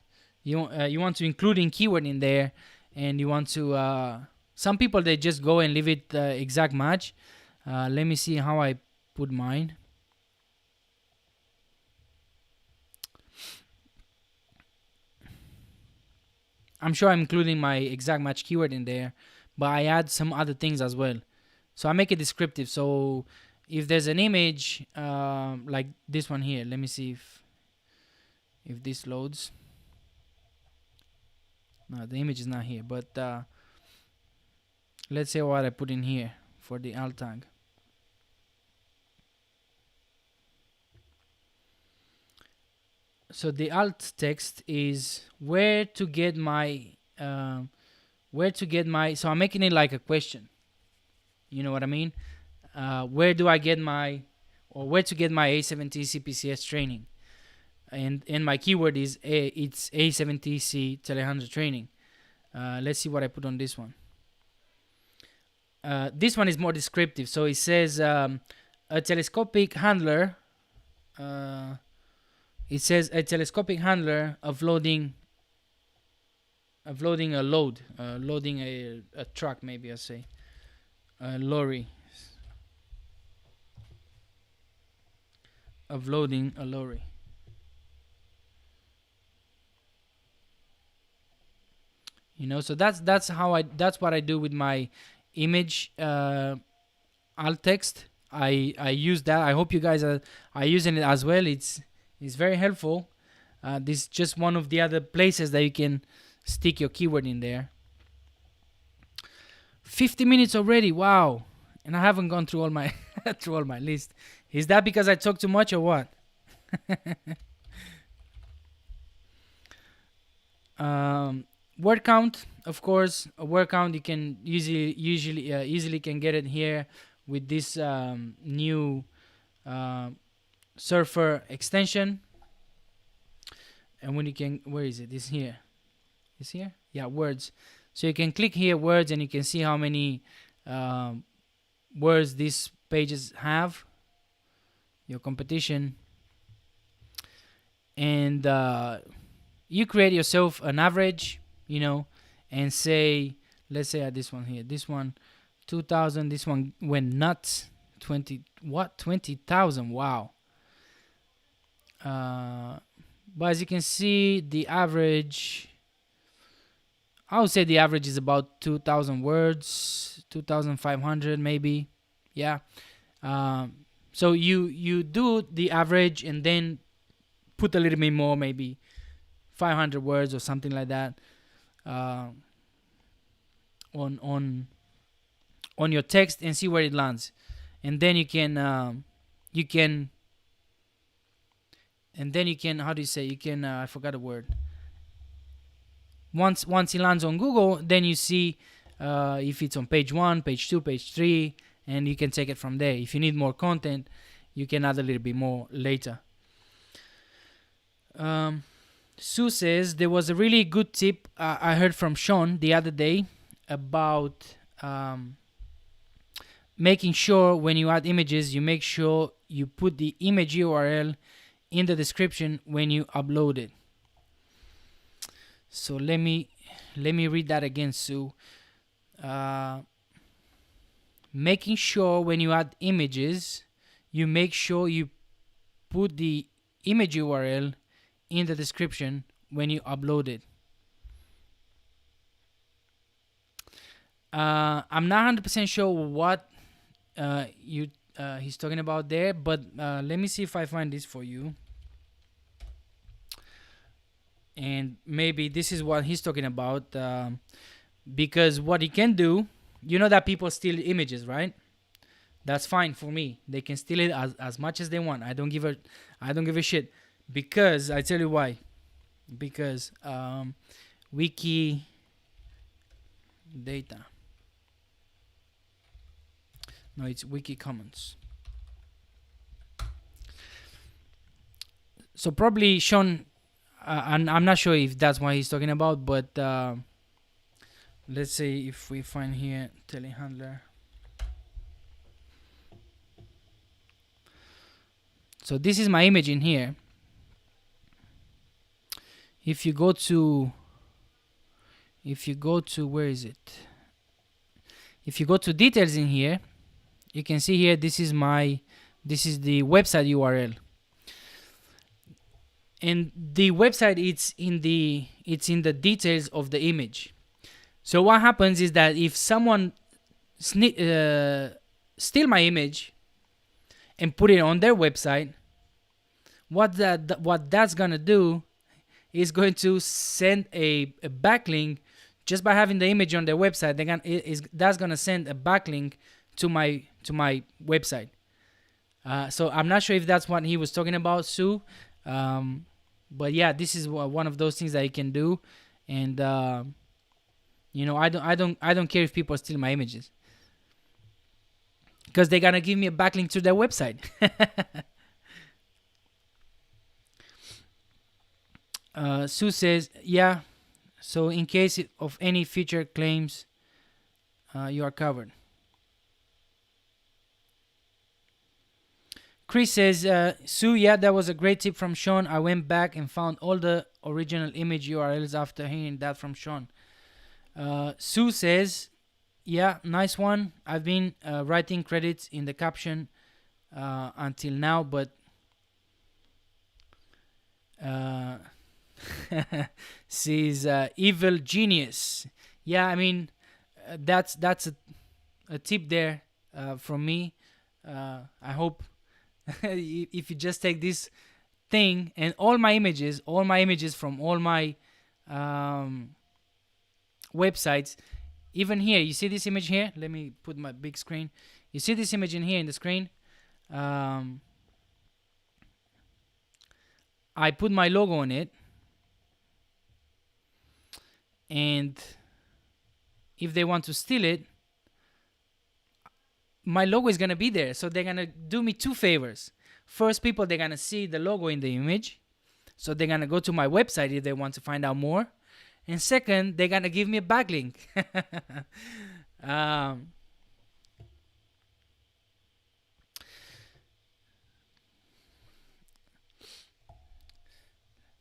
You want to include in keyword in there, and you want to. Some people, they just go and leave it exact match. Let me see how I put mine. I'm sure I'm including my exact match keyword in there, but I add some other things as well. So I make it descriptive. So if there's an image like this one here, let me see if this loads. No, the image is not here, but let's say what I put in here for the alt tag. So the alt text is where to get my so I'm making it like a question. You know what I mean? Where do I get my, or where to get my A7T CPCS training? And my keyword is it's A7TC Telehandler training. Let's see what I put on this one. This one is more descriptive. So it says a telescopic handler. It says a telescopic handler offloading a load, loading a truck, maybe I say, a lorry, offloading a lorry. You know, so that's what I do with my image alt text. I use that. I hope you guys are using it as well. It's very helpful. This is just one of the other places that you can stick your keyword in there. 50 minutes already. Wow. And I haven't gone through all my through all my list. Is that because I talk too much or what? Word count, of course. A word count, you can easily can get it here with this new Surfer extension. And when you can, where is it? It's here. It's here? Yeah, words. So you can click here, words, and you can see how many words these pages have, your competition. And you create yourself an average, you know, and say, let's say at this one here, this one, 2,000, this one went nuts. 20,000, wow. But as you can see, the average, I would say the average is about 2,000 words, 2,500 maybe. Yeah. So you do the average and then put a little bit more, maybe 500 words or something like that, on your text, and see where it lands. And then you can how do you say, you can I forgot a word. Once it lands on Google, then you see if it's on page 1, page 2, page 3, and you can take it from there. If you need more content, you can add a little bit more later. Sue says there was a really good tip I heard from Sean the other day about making sure when you add images, you make sure you put the image URL in the description when you upload it. So let me read that again, Sue. Making sure when you add images, you make sure you put the image URL in the description when you upload it. I'm not 100% sure what he's talking about there, but let me see if I find this for you. And maybe this is what he's talking about, because what he can do, you know that people steal images, right? That's fine for me. They can steal it as much as they want. I don't give a shit, because I tell you why. Because wiki data. No, it's wiki commons. So probably Sean, I'm not sure if that's what he's talking about, but let's say if we find here telehandler. So this is my image in here. If you go to where is it? If you go to details in here, you can see here this is the website URL. And the website it's in the details of the image. So what happens is that if someone steal my image and put it on their website, what that's gonna do is going to send a backlink. Just by having the image on their website, that's gonna send a backlink to my website. So I'm not sure if that's what he was talking about, Sue. But yeah, this is one of those things that you can do, and I don't care if people steal my images, because they're gonna give me a backlink to their website. Sue says, yeah, so in case of any future claims, you are covered. Chris says, Sue, yeah, that was a great tip from Sean. I went back and found all the original image URLs after hearing that from Sean. Sue says, yeah, nice one. I've been writing credits in the caption until now, but she's evil genius. Yeah, I mean, that's a tip there from me. I hope if you just take this thing and all my images from all my websites, even here, you see this image here? Let me put my big screen. You see this image in here in the screen? I put my logo on it, and if they want to steal it, my logo is gonna be there. So they're gonna do me two favors. First, people, they're gonna see the logo in the image, so they're gonna go to my website if they want to find out more. And second, they're gonna give me a backlink.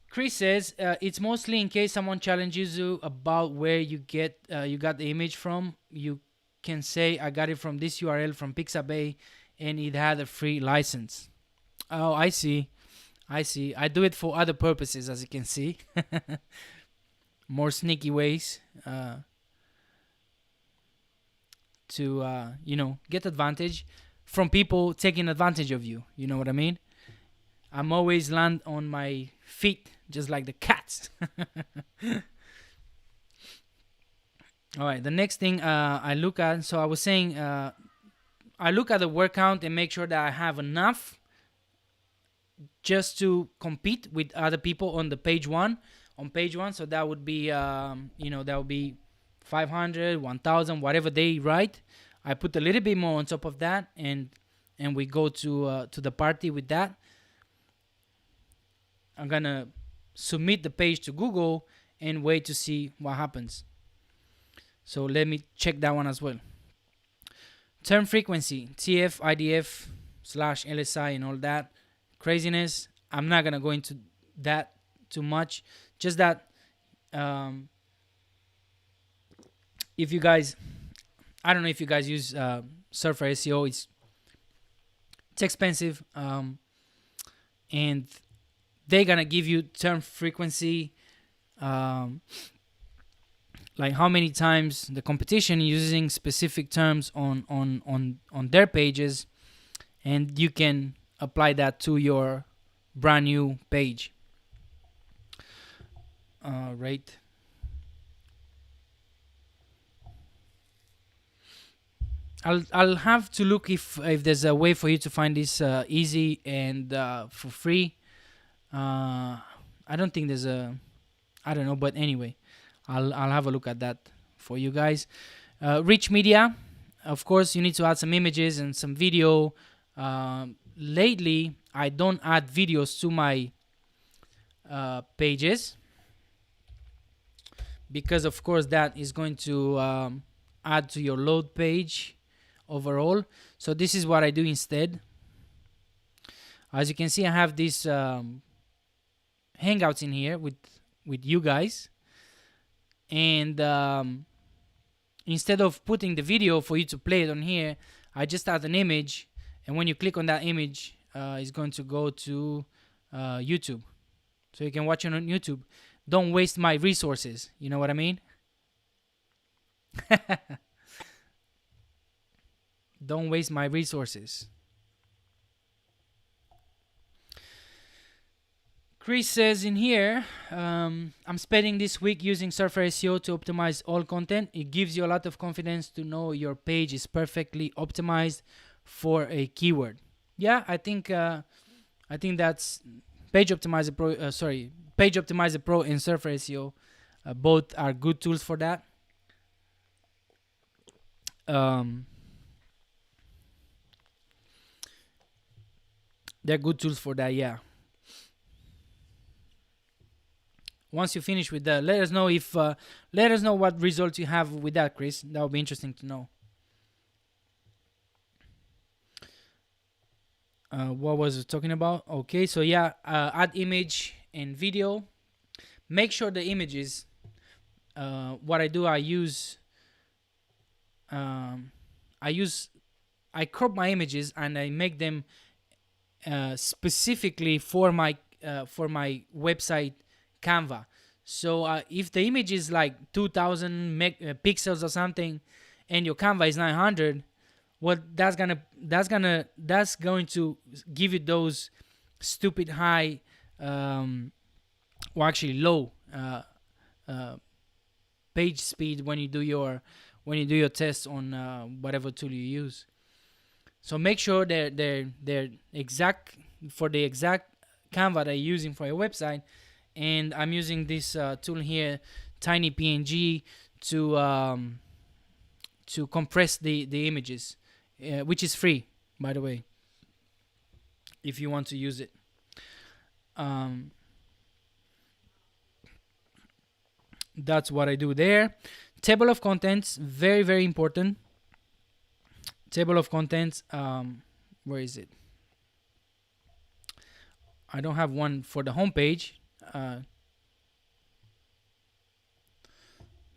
Chris says, it's mostly in case someone challenges you about where you got the image from. You can say, I got it from this URL from Pixabay, and it had a free license. Oh, I see. I do it for other purposes, as you can see. More sneaky ways to get advantage from people taking advantage of you. You know what I mean? I'm always land on my feet, just like the cats. All right, the next thing I look at, so I was saying, I look at the word count and make sure that I have enough just to compete with other people on the page one. On page one, so that would be, that would be 500, 1,000, whatever they write. I put a little bit more on top of that, and we go to the party with that. I'm gonna submit the page to Google and wait to see what happens. So let me check that one as well. Term frequency, TF, IDF, /LSI, and all that craziness. I'm not gonna go into that too much. Just that if you guys, I don't know if you guys use Surfer SEO, it's expensive, and they're gonna give you term frequency, like how many times the competition using specific terms on their pages, and you can apply that to your brand new page. Right. I'll have to look if there's a way for you to find this easy and for free. I don't think there's I don't know, but anyway, I'll have a look at that for you guys. Rich media, of course, you need to add some images and some video. Lately, I don't add videos to my pages, because of course that is going to add to your load page overall. So this is what I do instead. As you can see, I have these hangouts in here with you guys, and instead of putting the video for you to play it on here, I just add an image, and when you click on that image, it's going to go to YouTube, so you can watch it on YouTube. Don't waste my resources, you know what I mean? Don't waste my resources. Chris says in here, I'm spending this week using Surfer SEO to optimize all content. It gives you a lot of confidence to know your page is perfectly optimized for a keyword. Yeah, I think that's Page Optimizer Pro. Page Optimizer Pro and Surfer SEO, both are good tools for that. They're good tools for that. Yeah. Once you finish with that, let us know what results you have with that, Chris. That would be interesting to know. What was it talking about? Okay, so yeah, add image and video. Make sure the images. What I do, I crop my images and I make them specifically for my website Canva. So if the image is like 2000 pixels or something, and your Canva is 900, well, that's going to give you those stupid high, or actually low page speed when you do your tests on whatever tool you use. So make sure they're exact for the exact Canva that you're using for your website. And I'm using this tool here, Tiny PNG, to compress the images, which is free, by the way, if you want to use it. That's what I do there. Table of contents, very, very important. Table of contents, where is it? I don't have one for the homepage.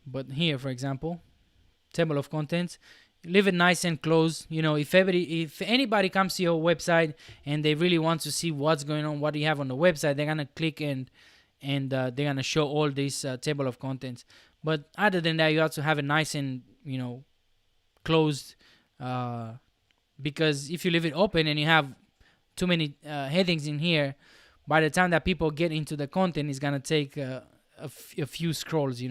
But here, for example, table of contents, leave it nice and close. You know, if anybody comes to your website and they really want to see what's going on, what you have on the website, they're gonna click and they're gonna show all this table of contents. But other than that, you have to have it nice and closed, because if you leave it open and you have too many headings in here, by the time that people get into the content, it's gonna take a few scrolls.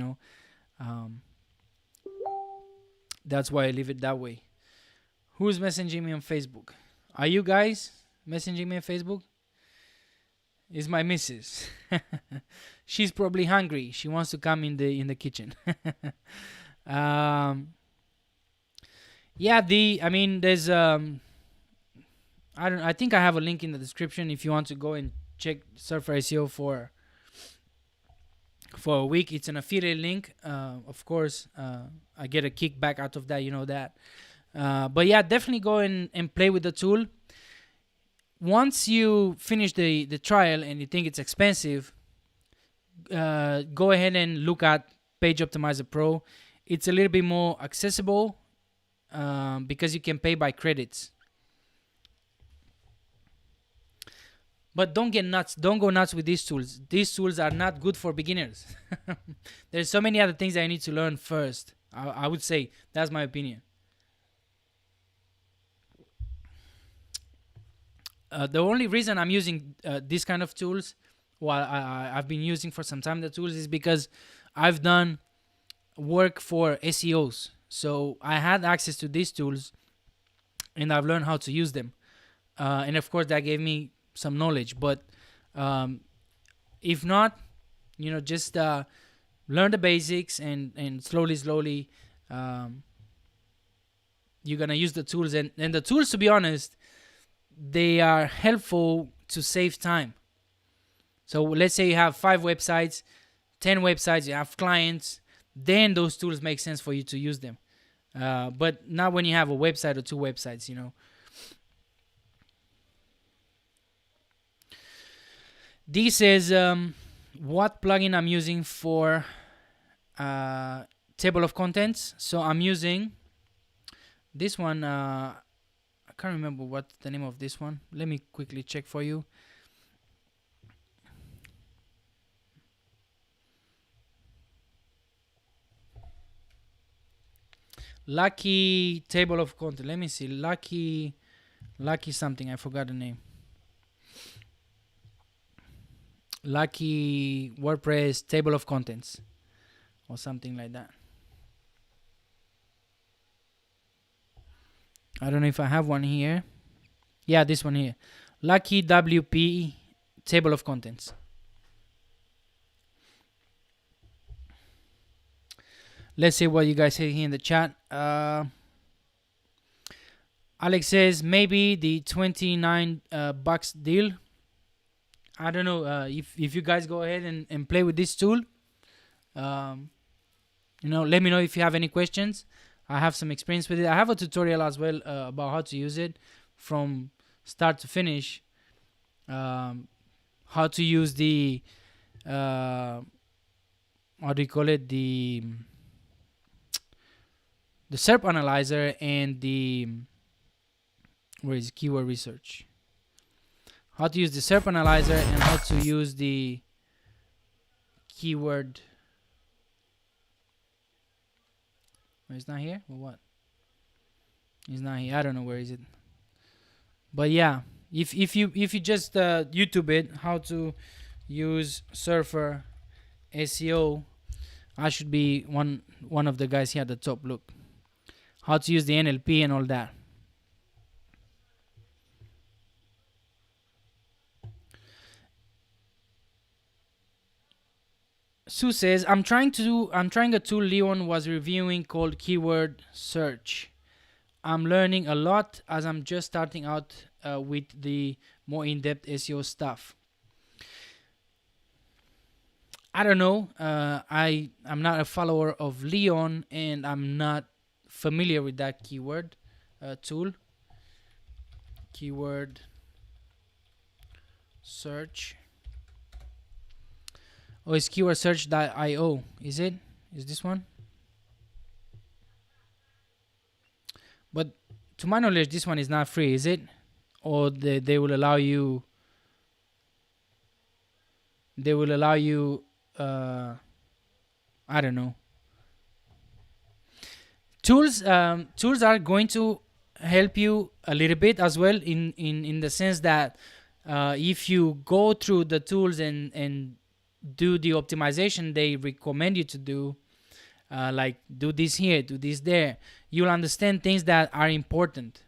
That's why I leave it that way. Who's messaging me on Facebook? Are you guys messaging me on Facebook? It's my missus. She's probably hungry. She wants to come in the kitchen. There's I think I have a link in the description if you want to go and check Surfer SEO for a week. It's an affiliate link. Of course, I get a kickback out of that, you know that. But yeah, definitely go and play with the tool. Once you finish the trial and you think it's expensive, go ahead and look at Page Optimizer Pro. It's a little bit more accessible because you can pay by credits. But don't get nuts. Don't go nuts with these tools. These tools are not good for beginners. There's so many other things that I need to learn first. I would say that's my opinion. The only reason I'm using this kind of tools, I've been using for some time the tools, is because I've done work for SEOs. So I had access to these tools and I've learned how to use them. And of course that gave me some knowledge. But if not, just learn the basics and slowly you're going to use the tools. And the tools, to be honest, they are helpful to save time. So let's say you have 5 websites, 10 websites, you have clients, then those tools make sense for you to use them. But not when you have a website or 2 websites, you know. This says what plugin I'm using for table of contents. So I'm using this one. I can't remember what the name of this one. Let me quickly check for you. Lucky table of content. Let me see. Lucky something. I forgot the name. Lucky WordPress table of contents or something like that. I don't know if I have one here. Yeah, this one here. Lucky WP table of contents. Let's see what you guys say here in the chat. Alex says maybe the $29 deal. I don't know if you guys go ahead and play with this tool. Let me know if you have any questions. I have some experience with it. I have a tutorial as well about how to use it from start to finish. How to use the how do you call it, the SERP analyzer and the where is keyword research. How to use the SERP analyzer and how to use the keyword. Oh, it's not here or what? It's not here. I don't know where is it. But yeah, if you just YouTube it, how to use Surfer SEO, I should be one of the guys here at the top. Look, how to use the NLP and all that. Sue says, I'm trying a tool Leon was reviewing called Keyword Search. I'm learning a lot as I'm just starting out with the more in-depth SEO stuff. I don't know. I'm not a follower of Leon, and I'm not familiar with that keyword tool. Keyword search. Oh, it's keywordsearch.io. Is it? Is this one? But to my knowledge, this one is not free, is it? Or they will allow you. They will allow you. I don't know. Tools are going to help you a little bit as well in the sense that if you go through the tools and do the optimization they recommend you to do, like do this here, do this there, you'll understand things that are important,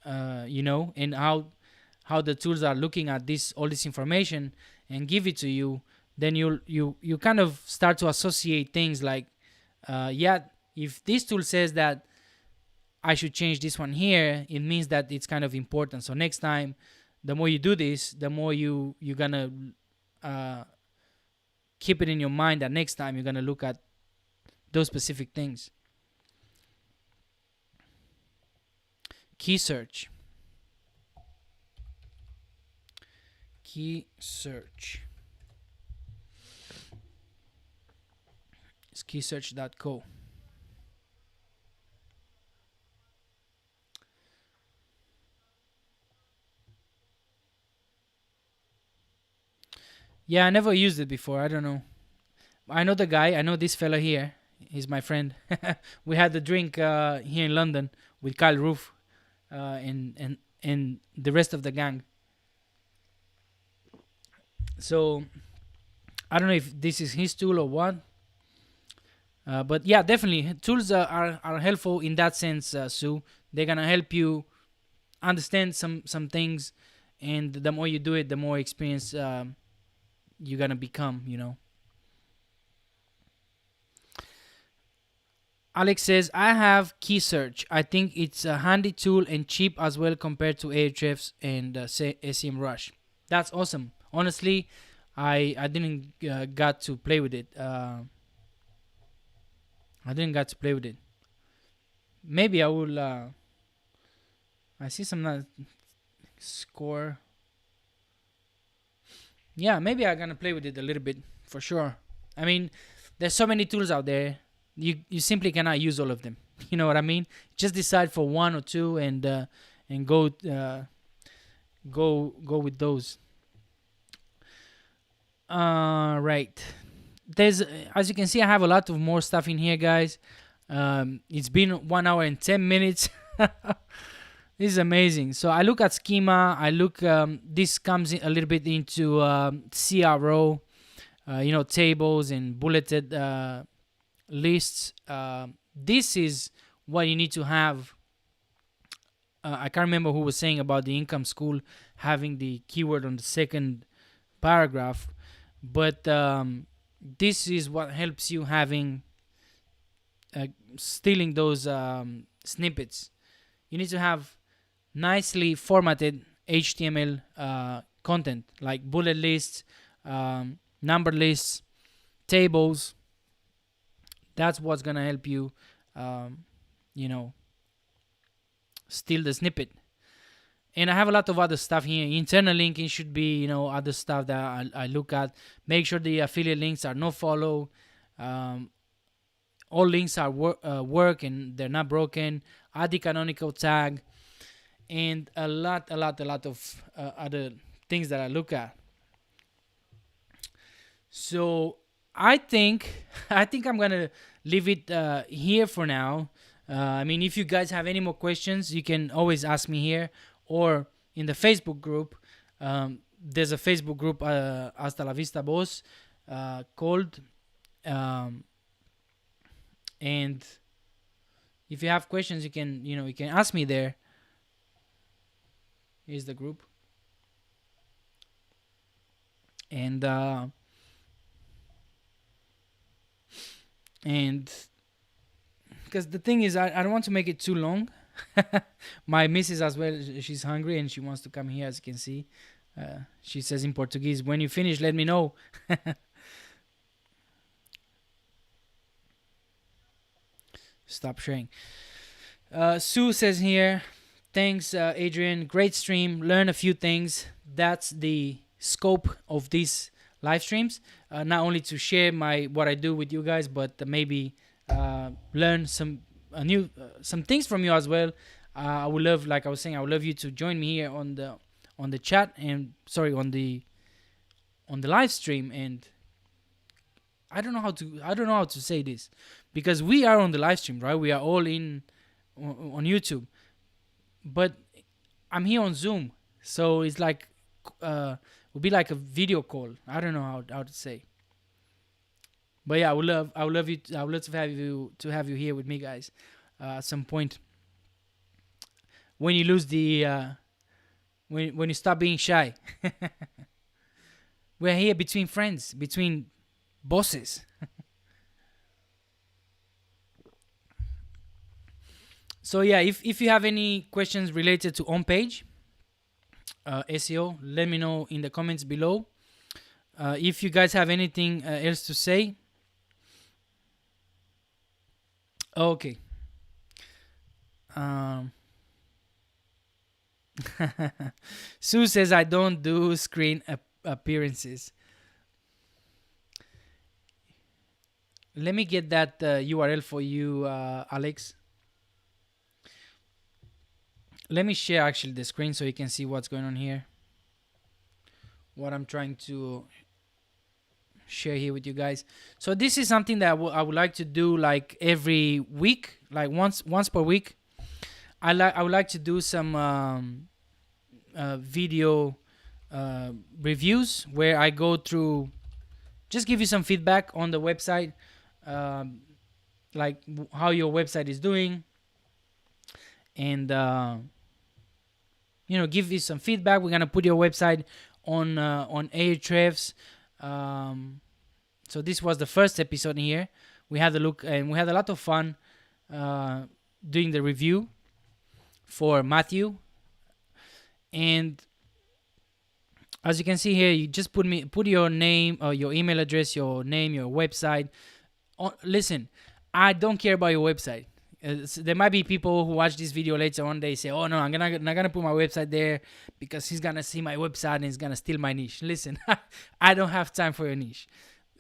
and how the tools are looking at all this information and give it to you. Then you kind of start to associate things like, if this tool says that I should change this one here, it means that it's kind of important. So next time, the more you do this, the more you're gonna keep it in your mind that next time you're gonna look at those specific things. Key search. It's keysearch.co. Yeah, I never used it before. I don't know. I know the guy. I know this fella here. He's my friend. We had the drink here in London with Kyle Roof and the rest of the gang. So I don't know if this is his tool or what. But yeah, definitely tools are helpful in that sense, Sue. They're gonna help you understand some things, and the more you do it, the more experience you're gonna become. Alex says, I have Key Search. I think it's a handy tool and cheap as well compared to Ahrefs and SEMrush. That's awesome. Honestly, I didn't got to play with it. I didn't got to play with it. Maybe I will. I see some score. Yeah, maybe I'm gonna play with it a little bit for sure. I mean, there's so many tools out there. You simply cannot use all of them. You know what I mean? Just decide for one or two and go with those. Right. There's as you can see, I have a lot of more stuff in here, guys. It's been 1 hour and 10 minutes. This is amazing. So I look at schema. I look. This comes in a little bit into CRO. Tables and bulleted lists. This is what you need to have. I can't remember who was saying about the income school having the keyword on the second paragraph, but this is what helps you having stealing those snippets. You need to have nicely formatted HTML content like bullet lists, number lists, tables. That's what's gonna help you, steal the snippet. And I have a lot of other stuff here. Internal linking should be, other stuff that I look at. Make sure the affiliate links are no follow. All links are work and they're not broken. Add the canonical tag, and a lot of other things that I look at. So I think I'm gonna leave it here for now. If you guys have any more questions, you can always ask me here or in the Facebook group. There's a Facebook group, Hasta la Vista Boss, called. And if you have questions, you can ask me there. Here's the group. And because the thing is, I don't want to make it too long. My missus as well, she's hungry and she wants to come here, as you can see. She says in Portuguese, when you finish, let me know. Stop sharing. Sue says here, thanks, Adrian. Great stream. Learn a few things. That's the scope of these live streams. Not only to share what I do with you guys, but maybe learn some some things from you as well. I would love, like I was saying, I would love you to join me here on the chat and on the live stream. And I don't know how to say this, because we are on the live stream, right? We are all on YouTube, but I'm here on Zoom, so it's like would be like a video call. I don't know how to say. But yeah, I would love to have you here with me, guys, at some point. When you lose the when you stop being shy. We're here between friends, between bosses. So yeah, if you have any questions related to on-page SEO, let me know in the comments below. If you guys have anything else to say. Okay. Sue says I don't do screen appearances. Let me get that URL for you, Alex. Let me share actually the screen so you can see what's going on here. What I'm trying to share here with you guys. So this is something that I would like to do like every week, like once per week. I would like to do some video reviews where I go through, just give you some feedback on the website, like how your website is doing, and give you some feedback. We're gonna put your website on Ahrefs. So this was the first episode here. We had a look and we had a lot of fun doing the review for Matthew. And As you can see here, you just put your name or your email address, your name, your website. Listen, I don't care about your website. There might be people who watch this video later on. They say, "Oh no, I'm not gonna put my website there because he's gonna see my website and he's gonna steal my niche." Listen, I don't have time for your niche.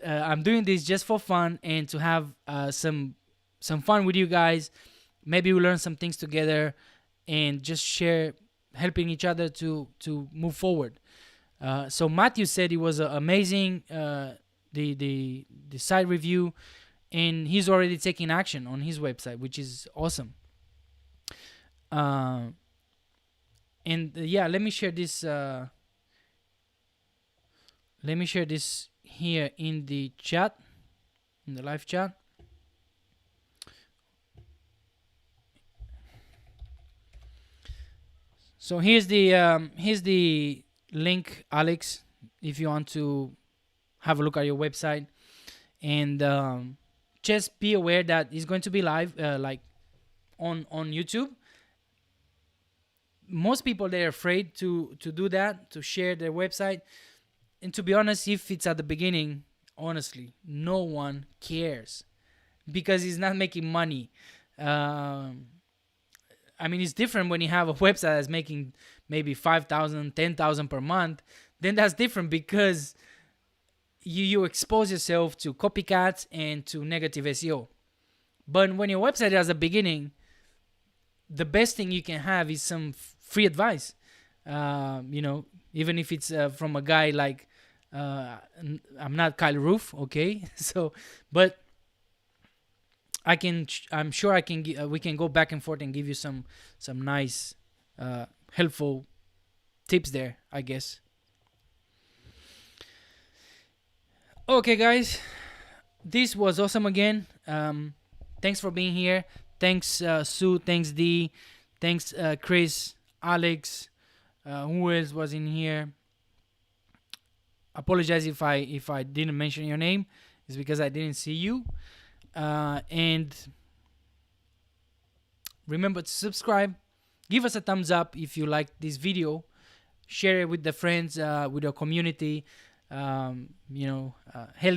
I'm doing this just for fun and to have some fun with you guys. Maybe we learn some things together and just share, helping each other to move forward. So Matthew said it was amazing, the site review, and he's already taking action on his website, which is awesome. And yeah, let me share this. Let me share this here in the chat, in the live chat. So here's the link, Alex, if you want to have a look at your website. And just be aware that it's going to be live, like on YouTube. Most people, they're afraid to do that, to share their website. And to be honest, if it's at the beginning, honestly, no one cares because it's not making money. I mean, it's different when you have a website that's making maybe 5,000, 10,000 per month. Then that's different because you expose yourself to copycats and to negative SEO. But when your website has a beginning, the best thing you can have is some free advice. Even if it's from a guy like I'm not Kyle Roof, okay? So, but I'm sure I can. We can go back and forth and give you some nice, helpful tips there, I guess. Okay, guys, this was awesome again. Thanks for being here. Thanks, Sue. Thanks, Dee. Thanks, Chris, Alex. Who else was in here? Apologize if I didn't mention your name. It's because I didn't see you. And remember to subscribe. Give us a thumbs up if you like this video. Share it with the friends, with your community. Help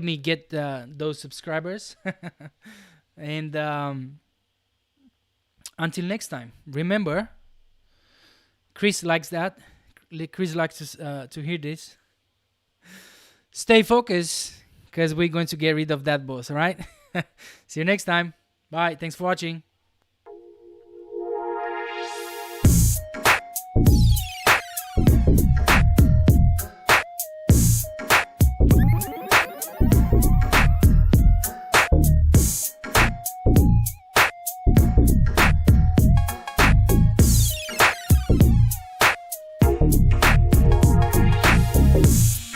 me get those subscribers. And until next time, remember, Chris likes that. Chris likes to hear this. Stay focused because we're going to get rid of that boss, all right? See you next time. Bye. Thanks for watching.